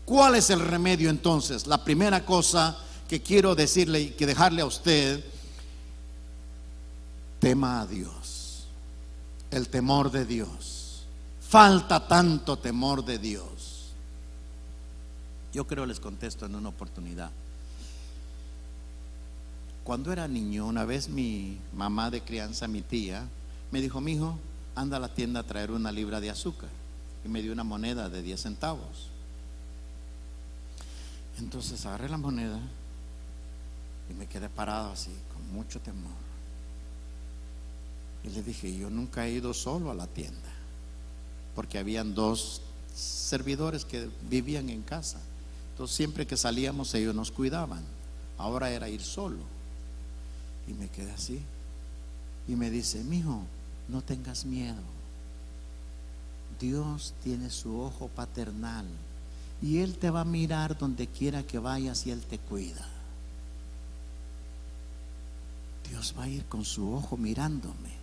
[SPEAKER 3] ¿Cuál es el remedio entonces? La primera cosa que quiero decirle y que dejarle a usted: tema a Dios. El temor de Dios. Falta tanto temor de Dios. Yo creo les contesto en una oportunidad. Cuando era niño, una vez mi mamá de crianza, mi tía, me dijo: mijo, anda a la tienda a traer 1 libra de azúcar. Y me dio una moneda de 10 centavos. Entonces agarré la moneda y me quedé parado así, con mucho temor. Y le dije: yo nunca he ido solo a la tienda, porque habían 2 servidores que vivían en casa. Entonces siempre que salíamos ellos nos cuidaban. Ahora era ir solo. Y me quedé así. Y me dice: mijo, no tengas miedo. Dios tiene su ojo paternal y Él te va a mirar donde quiera que vayas y Él te cuida. Dios va a ir con su ojo mirándome.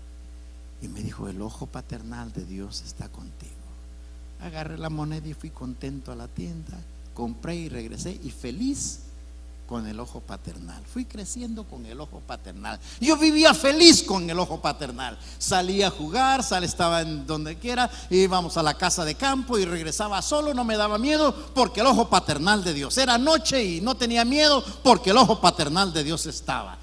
[SPEAKER 3] Y me dijo: el ojo paternal de Dios está contigo. Agarré la moneda y fui contento a la tienda, compré y regresé y feliz con el ojo paternal. Fui creciendo con el ojo paternal. Yo vivía feliz con el ojo paternal. Salía a jugar, estaba en donde quiera, íbamos a la casa de campo y regresaba solo, no me daba miedo porque el ojo paternal de Dios. Era noche y no tenía miedo porque el ojo paternal de Dios estaba.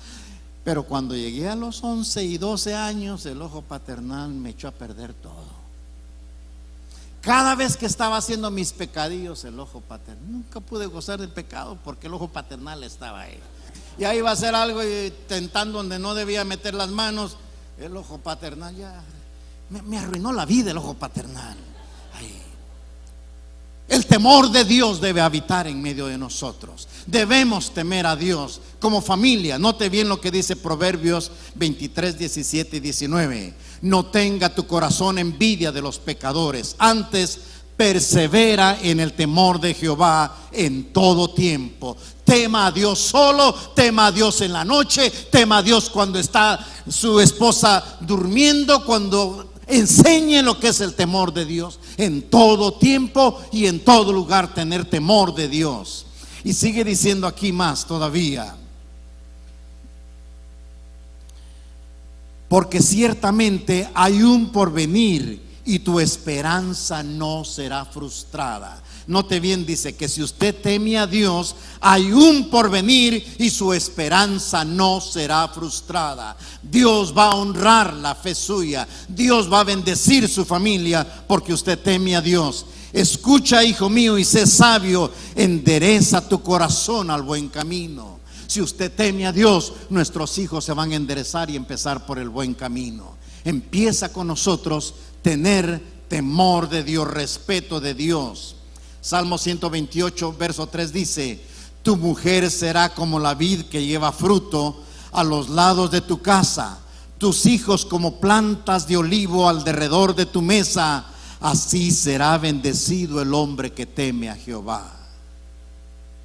[SPEAKER 3] Pero cuando llegué a los 11 y 12 años, el ojo paternal me echó a perder todo. Cada vez que estaba haciendo mis pecadillos, el ojo paternal, nunca pude gozar del pecado porque el ojo paternal estaba ahí. Y ahí iba a hacer algo y tentando donde no debía meter las manos, el ojo paternal ya me arruinó la vida, el ojo paternal. Ahí. El temor de Dios debe habitar en medio de nosotros. Debemos temer a Dios como familia. Note bien lo que dice Proverbios 23, 17 y 19. No tenga tu corazón envidia de los pecadores, antes persevera en el temor de Jehová en todo tiempo. Tema a Dios solo, tema a Dios en la noche, tema a Dios cuando está su esposa durmiendo, cuando enseñe lo que es el temor de Dios. En todo tiempo y en todo lugar tener temor de Dios. Y sigue diciendo aquí más todavía: porque ciertamente hay un porvenir y tu esperanza no será frustrada. Note bien, dice que si usted teme a Dios, hay un porvenir y su esperanza no será frustrada. Dios va a honrar la fe suya. Dios va a bendecir su familia porque usted teme a Dios. Escucha, hijo mío, y sé sabio, endereza tu corazón al buen camino. Si usted teme a Dios, nuestros hijos se van a enderezar y empezar por el buen camino. Empieza con nosotros tener temor de Dios, respeto de Dios. Salmo 128, verso 3 dice: tu mujer será como la vid que lleva fruto a los lados de tu casa, tus hijos como plantas de olivo alrededor de tu mesa. Así será bendecido el hombre que teme a Jehová.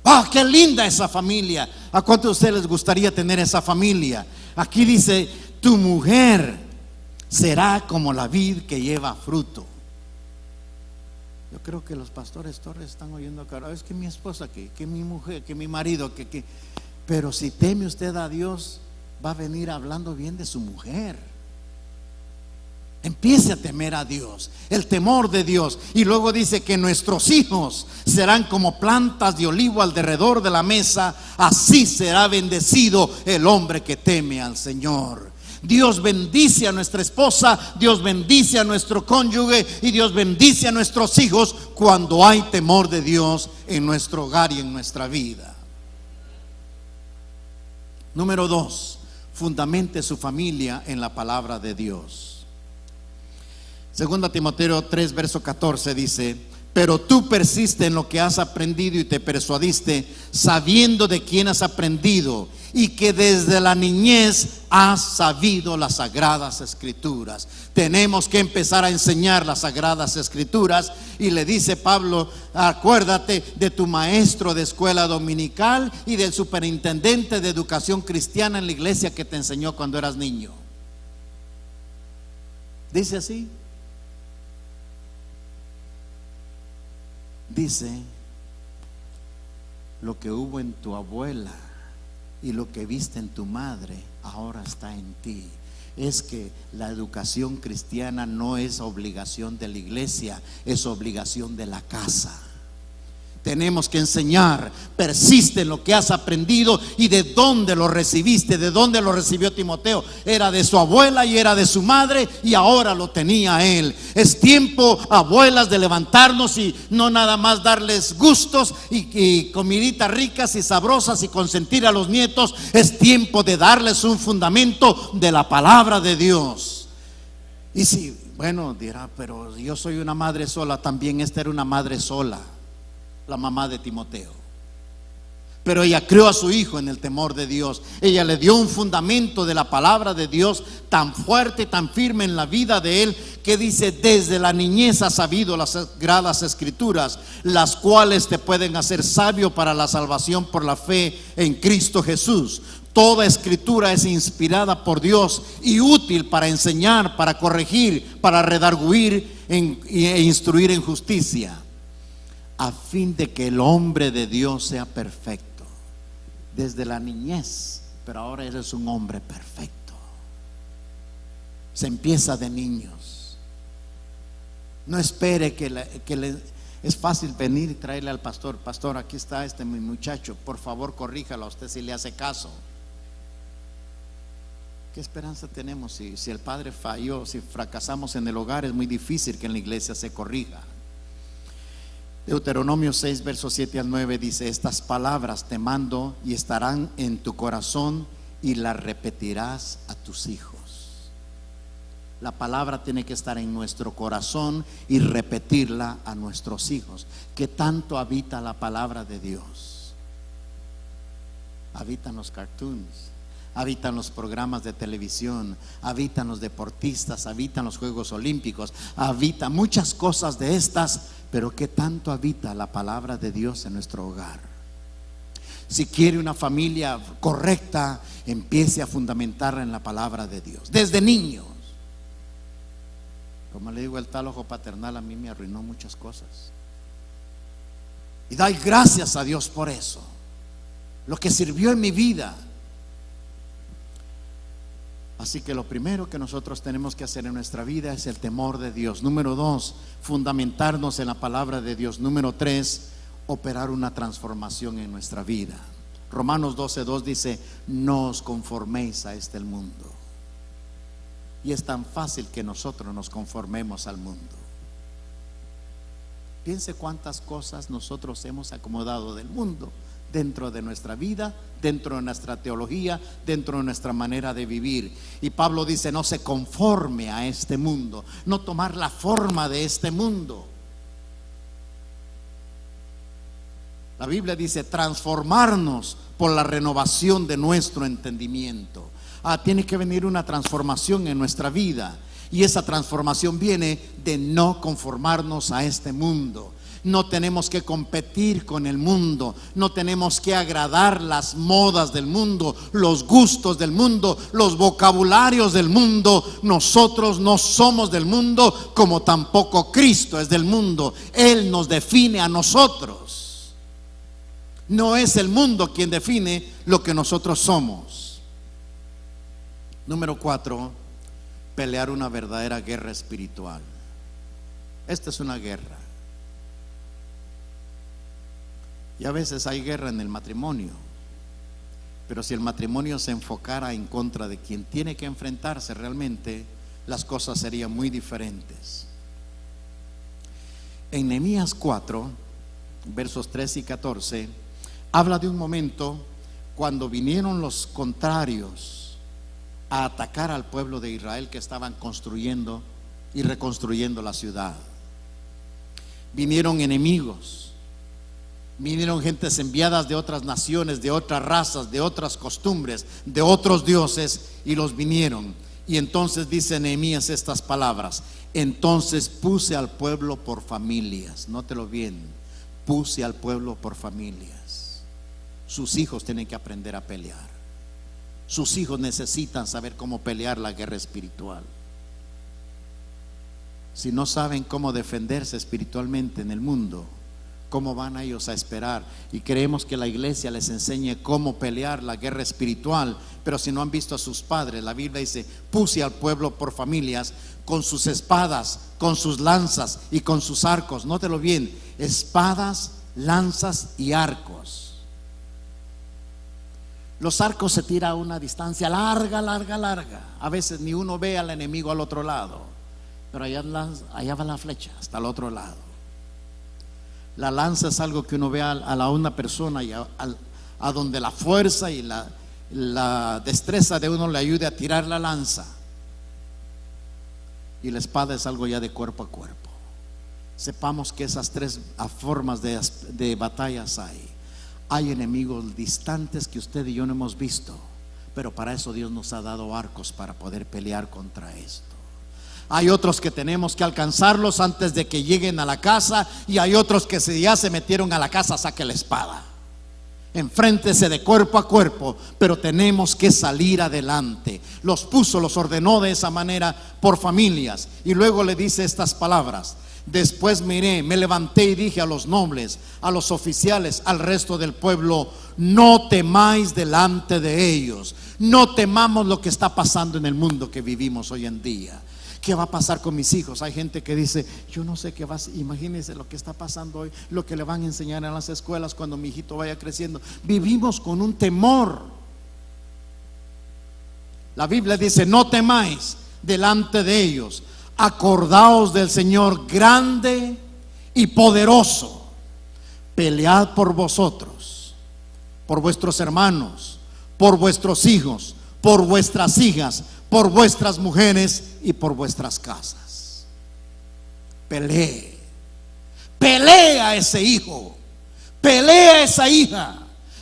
[SPEAKER 3] ¡Ah, qué linda esa familia! ¿A cuántos de ustedes les gustaría tener esa familia? Aquí dice: tu mujer será como la vid que lleva fruto. Yo creo que los pastores Torres están oyendo acá: es que mi esposa, que mi mujer, que mi marido, que. Pero si teme usted a Dios, va a venir hablando bien de su mujer. Empiece a temer a Dios, el temor de Dios. Y luego dice que nuestros hijos serán como plantas de olivo alrededor de la mesa. Así será bendecido el hombre que teme al Señor. Dios bendice a nuestra esposa, Dios bendice a nuestro cónyuge y Dios bendice a nuestros hijos cuando hay temor de Dios en nuestro hogar y en nuestra vida. Número 2, fundamente su familia en la palabra de Dios. Segunda Timoteo 3, verso 14 dice: pero tú persiste en lo que has aprendido y te persuadiste, sabiendo de quién has aprendido y que desde la niñez has sabido las sagradas escrituras. Tenemos que empezar a enseñar las sagradas escrituras. Y le dice Pablo: acuérdate de tu maestro de escuela dominical y del superintendente de educación cristiana en la iglesia que te enseñó cuando eras niño. Dice así. Dice: lo que hubo en tu abuela y lo que viste en tu madre ahora está en ti. Es que la educación cristiana no es obligación de la iglesia, es obligación de la casa. Tenemos que enseñar, persiste en lo que has aprendido y de dónde lo recibiste. De dónde lo recibió Timoteo: era de su abuela y era de su madre, y ahora lo tenía él. Es tiempo, abuelas, de levantarnos y no nada más darles gustos y comiditas ricas y sabrosas y consentir a los nietos. Es tiempo de darles un fundamento de la palabra de Dios. Y si, bueno, dirá: pero yo soy una madre sola. También esta era una madre sola, la mamá de Timoteo. Pero ella crió a su hijo en el temor de Dios. Ella le dio un fundamento de la palabra de Dios tan fuerte, tan firme en la vida de él, que dice: desde la niñez has sabido las sagradas escrituras, las cuales te pueden hacer sabio para la salvación por la fe en Cristo Jesús. Toda escritura es inspirada por Dios y útil para enseñar, para corregir, para redarguir e instruir en justicia, a fin de que el hombre de Dios sea perfecto. Desde la niñez, pero ahora eres un hombre perfecto. Se empieza de niños. No espere es fácil venir y traerle al pastor: pastor, aquí está mi muchacho, por favor corríjalo a usted si le hace caso. ¿Qué esperanza tenemos si el padre falló? Si fracasamos en el hogar, es muy difícil que en la iglesia se corrija. Deuteronomio 6, versos 7 al 9 dice: estas palabras te mando y estarán en tu corazón y las repetirás a tus hijos. La palabra tiene que estar en nuestro corazón y repetirla a nuestros hijos. ¿Qué tanto habita la palabra de Dios? Habitan los cartoons, habitan los programas de televisión, habitan los deportistas, habitan los Juegos Olímpicos, habitan muchas cosas de estas. Pero ¿qué tanto habita la palabra de Dios en nuestro hogar? Si quiere una familia correcta, empiece a fundamentarla en la palabra de Dios desde niños. Como le digo, el tal ojo paternal a mí me arruinó muchas cosas. Y doy gracias a Dios por eso, lo que sirvió en mi vida. Así que lo primero que nosotros tenemos que hacer en nuestra vida es el temor de Dios. Número 2, fundamentarnos en la palabra de Dios. Número 3, operar una transformación en nuestra vida. Romanos 12:2 dice: no os conforméis a este mundo. Y es tan fácil que nosotros nos conformemos al mundo. Piense cuántas cosas nosotros hemos acomodado del mundo dentro de nuestra vida, dentro de nuestra teología, dentro de nuestra manera de vivir. Y Pablo dice: no se conforme a este mundo, no tomar la forma de este mundo. La Biblia dice transformarnos por la renovación de nuestro entendimiento. Tiene que venir una transformación en nuestra vida, y esa transformación viene de no conformarnos a este mundo. No tenemos que competir con el mundo, no tenemos que agradar las modas del mundo, los gustos del mundo, los vocabularios del mundo. Nosotros no somos del mundo, como tampoco Cristo es del mundo. Él nos define a nosotros. No es el mundo quien define lo que nosotros somos. Número 4, pelear una verdadera guerra espiritual. Esta es una guerra. Y a veces hay guerra en el matrimonio, pero si el matrimonio se enfocara en contra de quien tiene que enfrentarse realmente, las cosas serían muy diferentes. En Nehemías 4, versos 13 y 14, habla de un momento cuando vinieron los contrarios a atacar al pueblo de Israel, que estaban construyendo y reconstruyendo la ciudad. Vinieron enemigos, vinieron gentes enviadas de otras naciones, de otras razas, de otras costumbres, de otros dioses, y los vinieron. Y entonces dice Nehemías estas palabras: entonces puse al pueblo por familias. Nótelo bien, puse al pueblo por familias. Sus hijos tienen que aprender a pelear. Sus hijos necesitan saber cómo pelear la guerra espiritual. Si no saben cómo defenderse espiritualmente en el mundo, ¿cómo van ellos a esperar? Y creemos que la iglesia les enseñe cómo pelear la guerra espiritual, pero si no han visto a sus padres, la Biblia dice: puse al pueblo por familias, con sus espadas, con sus lanzas y con sus arcos. Nótelo bien: espadas, lanzas y arcos. Los arcos se tiran a una distancia larga. A veces ni uno ve al enemigo al otro lado, pero allá va la flecha hasta el otro lado. La lanza es algo que uno ve a una persona y a donde la fuerza y la destreza de uno le ayude a tirar la lanza. Y la espada es algo ya de cuerpo a cuerpo. Sepamos que esas tres formas de batallas hay. Hay enemigos distantes que usted y yo no hemos visto, pero para eso Dios nos ha dado arcos para poder pelear contra esto. Hay otros que tenemos que alcanzarlos antes de que lleguen a la casa, y hay otros que si ya se metieron a la casa, saque la espada. Enfréntese de cuerpo a cuerpo, pero tenemos que salir adelante. Los ordenó de esa manera por familias, y luego le dice estas palabras: después miré, me levanté y dije a los nobles, a los oficiales, al resto del pueblo: no temáis delante de ellos. No temamos lo que está pasando en el mundo que vivimos hoy en día. ¿Qué va a pasar con mis hijos? Hay gente que dice: yo no sé qué va a ser. Imagínense lo que está pasando hoy, lo que le van a enseñar en las escuelas cuando mi hijito vaya creciendo. Vivimos con un temor. La Biblia dice: no temáis delante de ellos. Acordaos del Señor grande y poderoso. Pelead por vosotros, por vuestros hermanos, por vuestros hijos, por vuestras hijas, por vuestras mujeres y por vuestras casas. Pelee. Pelea a ese hijo, pelea a esa hija,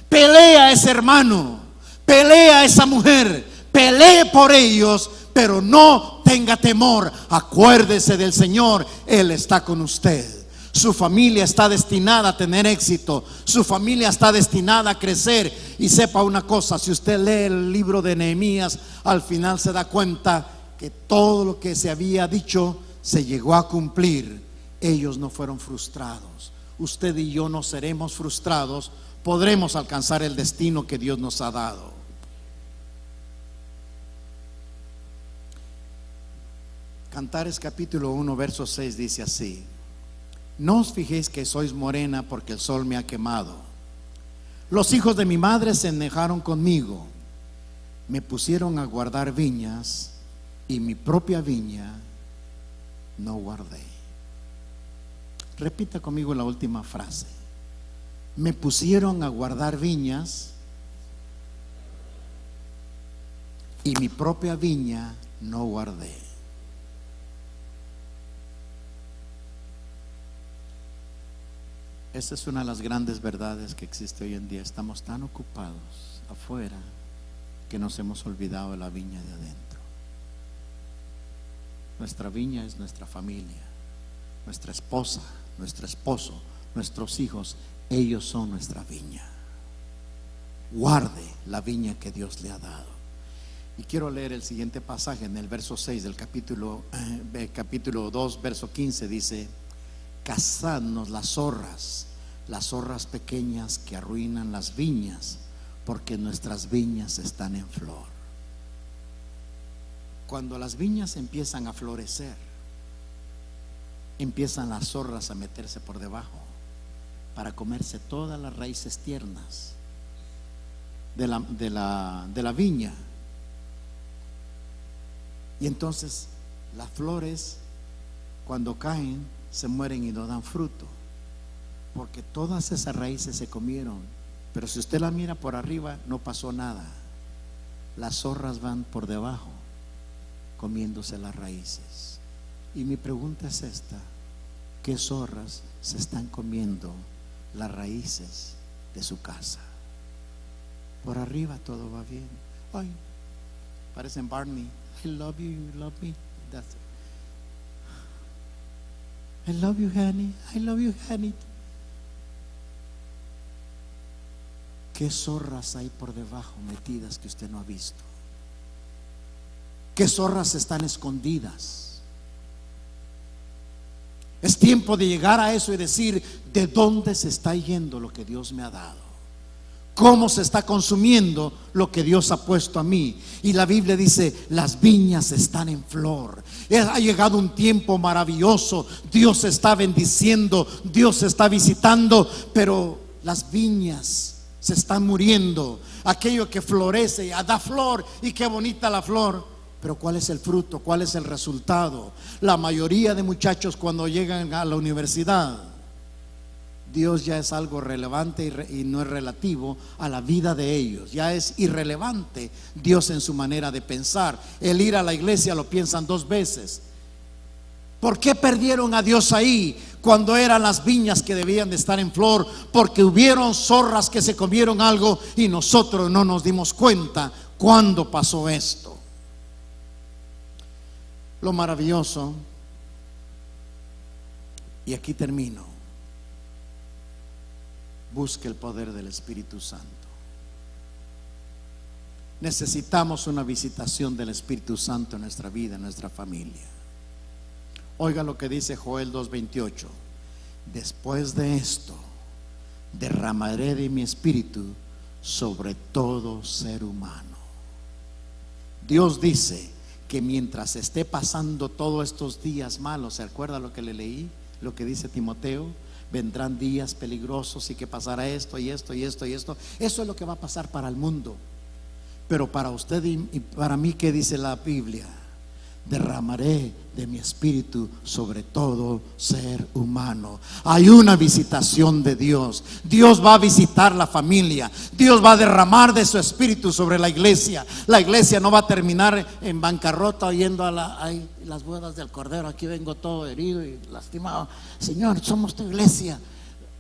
[SPEAKER 3] pelea a ese hermano, pelea a esa mujer, pelee por ellos, pero no tenga temor. Acuérdese del Señor, Él está con usted. Su familia está destinada a tener éxito, su familia está destinada a crecer. Y sepa una cosa: si usted lee el libro de Nehemías, al final se da cuenta que todo lo que se había dicho se llegó a cumplir. Ellos no fueron frustrados. Usted y yo no seremos frustrados. Podremos alcanzar el destino que Dios nos ha dado. Cantares capítulo 1 verso 6 dice así: no os fijéis que sois morena, porque el sol me ha quemado. Los hijos de mi madre se enejaron conmigo, me pusieron a guardar viñas, y mi propia viña no guardé. Repita conmigo la última frase: me pusieron a guardar viñas y mi propia viña no guardé. Esa es una de las grandes verdades que existe hoy en día. Estamos tan ocupados afuera que nos hemos olvidado de la viña de adentro. Nuestra viña es nuestra familia, nuestra esposa, nuestro esposo, nuestros hijos. Ellos son nuestra viña. Guarde la viña que Dios le ha dado. Y quiero leer el siguiente pasaje en el verso 6 del capítulo 2, verso 15. Dice: cazadnos las zorras pequeñas que arruinan las viñas, porque nuestras viñas están en flor. Cuando las viñas empiezan a florecer, empiezan las zorras a meterse por debajo para comerse todas las raíces tiernas de la viña. Y entonces las flores, cuando caen, se mueren y no dan fruto, porque todas esas raíces se comieron. Pero si usted la mira por arriba, no pasó nada. Las zorras van por debajo comiéndose las raíces. Y mi pregunta es esta: ¿qué zorras se están comiendo las raíces de su casa? Por arriba todo va bien. Ay, parecen Barney. I love you, you love me. That's it. I love you, honey. I love you, honey. ¿Qué zorras hay por debajo metidas que usted no ha visto? ¿Qué zorras están escondidas? Es tiempo de llegar a eso y decir: ¿de dónde se está yendo lo que Dios me ha dado? ¿Cómo se está consumiendo lo que Dios ha puesto a mí? Y la Biblia dice: las viñas están en flor. Ha llegado un tiempo maravilloso. Dios está bendiciendo, Dios está visitando, pero las viñas se están muriendo. Aquello que florece, da flor, y qué bonita la flor, pero ¿cuál es el fruto? ¿Cuál es el resultado? La mayoría de muchachos, cuando llegan a la universidad, Dios ya es algo relevante y no es relativo a la vida de ellos. Ya es irrelevante Dios en su manera de pensar. El ir a la iglesia lo piensan 2 veces. ¿Por qué perdieron a Dios ahí cuando eran las viñas que debían de estar en flor? Porque hubieron zorras que se comieron algo y nosotros no nos dimos cuenta cuando pasó esto. Lo maravilloso, y aquí termino: busque el poder del Espíritu Santo. Necesitamos una visitación del Espíritu Santo en nuestra vida, en nuestra familia. Oiga lo que dice Joel 2:28: después de esto derramaré de mi espíritu sobre todo ser humano. Dios dice que mientras esté pasando todos estos días malos, ¿se acuerda lo que le leí? Lo que dice Timoteo: vendrán días peligrosos y que pasará esto y esto y esto y esto. Eso es lo que va a pasar para el mundo. Pero para usted y para mí, ¿qué dice la Biblia? Derramaré de mi espíritu sobre todo ser humano. Hay una visitación de Dios. Dios va a visitar la familia. Dios va a derramar de su espíritu sobre la iglesia. La iglesia no va a terminar en bancarrota yendo a las bodas del Cordero. Aquí vengo todo herido y lastimado. Señor, somos tu iglesia.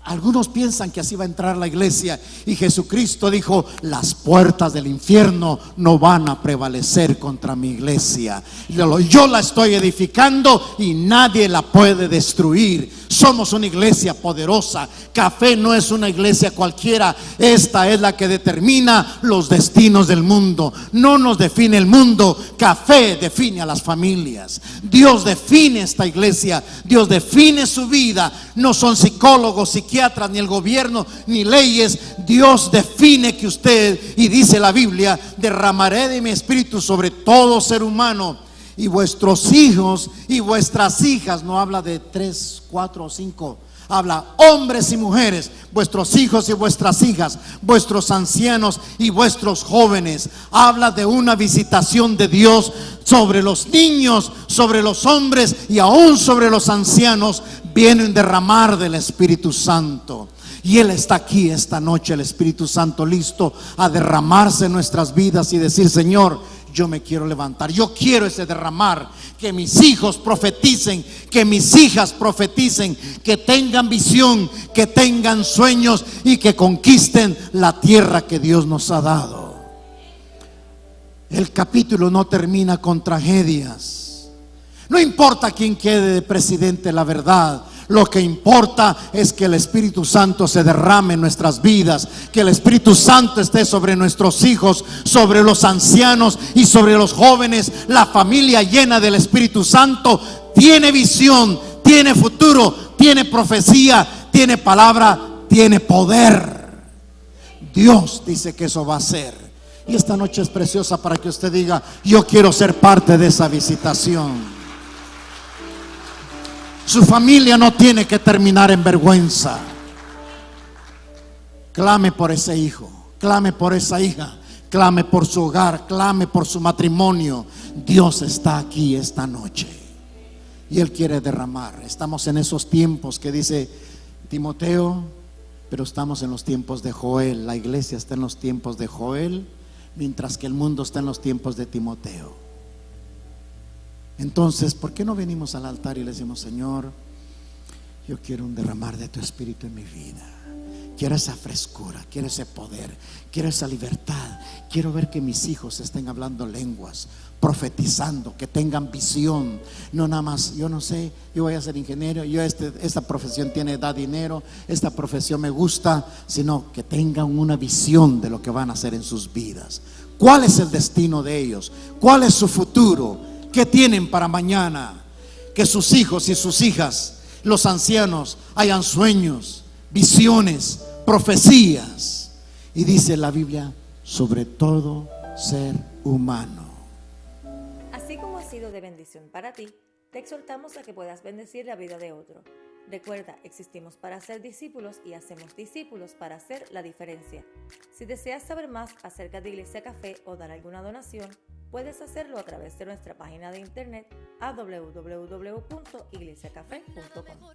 [SPEAKER 3] Algunos piensan que así va a entrar la iglesia, y Jesucristo dijo: las puertas del infierno no van a prevalecer contra mi iglesia. Yo la estoy edificando y nadie la puede destruir. Somos una iglesia poderosa. Café no es una iglesia cualquiera. Esta es la que determina los destinos del mundo. No nos define el mundo. Café define a las familias. Dios define esta iglesia. Dios define su vida. No son psicólogos, psiquiatras, ni el gobierno, ni leyes. Dios define que usted, y dice la Biblia: derramaré de mi espíritu sobre todo ser humano. Y vuestros hijos y vuestras hijas, no habla de 3, 4 o 5, habla hombres y mujeres, vuestros hijos y vuestras hijas, vuestros ancianos y vuestros jóvenes. Habla de una visitación de Dios sobre los niños, sobre los hombres y aún sobre los ancianos. Vienen a derramar del Espíritu Santo. Y Él está aquí esta noche, el Espíritu Santo, listo a derramarse en nuestras vidas y decir: Señor, yo me quiero levantar, yo quiero ese derramar, que mis hijos profeticen, que mis hijas profeticen, que tengan visión, que tengan sueños y que conquisten la tierra que Dios nos ha dado. El capítulo no termina con tragedias. No importa quién quede de presidente, la verdad, lo que importa es que el Espíritu Santo se derrame en nuestras vidas, que el Espíritu Santo esté sobre nuestros hijos, sobre los ancianos y sobre los jóvenes. La familia llena del Espíritu Santo tiene visión, tiene futuro, tiene profecía, tiene palabra, tiene poder. Dios dice que eso va a ser. Y esta noche es preciosa para que usted diga: yo quiero ser parte de esa visitación. Su familia no tiene que terminar en vergüenza. Clame por ese hijo, clame por esa hija, clame por su hogar, clame por su matrimonio. Dios está aquí esta noche y Él quiere derramar. Estamos en esos tiempos que dice Timoteo, pero estamos en los tiempos de Joel. La iglesia está en los tiempos de Joel, mientras que el mundo está en los tiempos de Timoteo. Entonces, ¿por qué no venimos al altar y le decimos: Señor, yo quiero un derramar de tu Espíritu en mi vida? Quiero esa frescura, quiero ese poder, quiero esa libertad. Quiero ver que mis hijos estén hablando lenguas, profetizando, que tengan visión. No nada más, yo no sé, yo voy a ser ingeniero, esta profesión tiene, da dinero, esta profesión me gusta, sino que tengan una visión de lo que van a hacer en sus vidas. ¿Cuál es el destino de ellos? ¿Cuál es su futuro? ¿Qué tienen para mañana? Que sus hijos y sus hijas, los ancianos, hayan sueños, visiones, profecías. Y dice la Biblia: sobre todo ser humano.
[SPEAKER 1] Así como ha sido de bendición para ti, te exhortamos a que puedas bendecir la vida de otro. Recuerda, existimos para ser discípulos y hacemos discípulos para hacer la diferencia. Si deseas saber más acerca de Iglesia Café o dar alguna donación, puedes hacerlo a través de nuestra página de internet a www.iglesiacafé.com.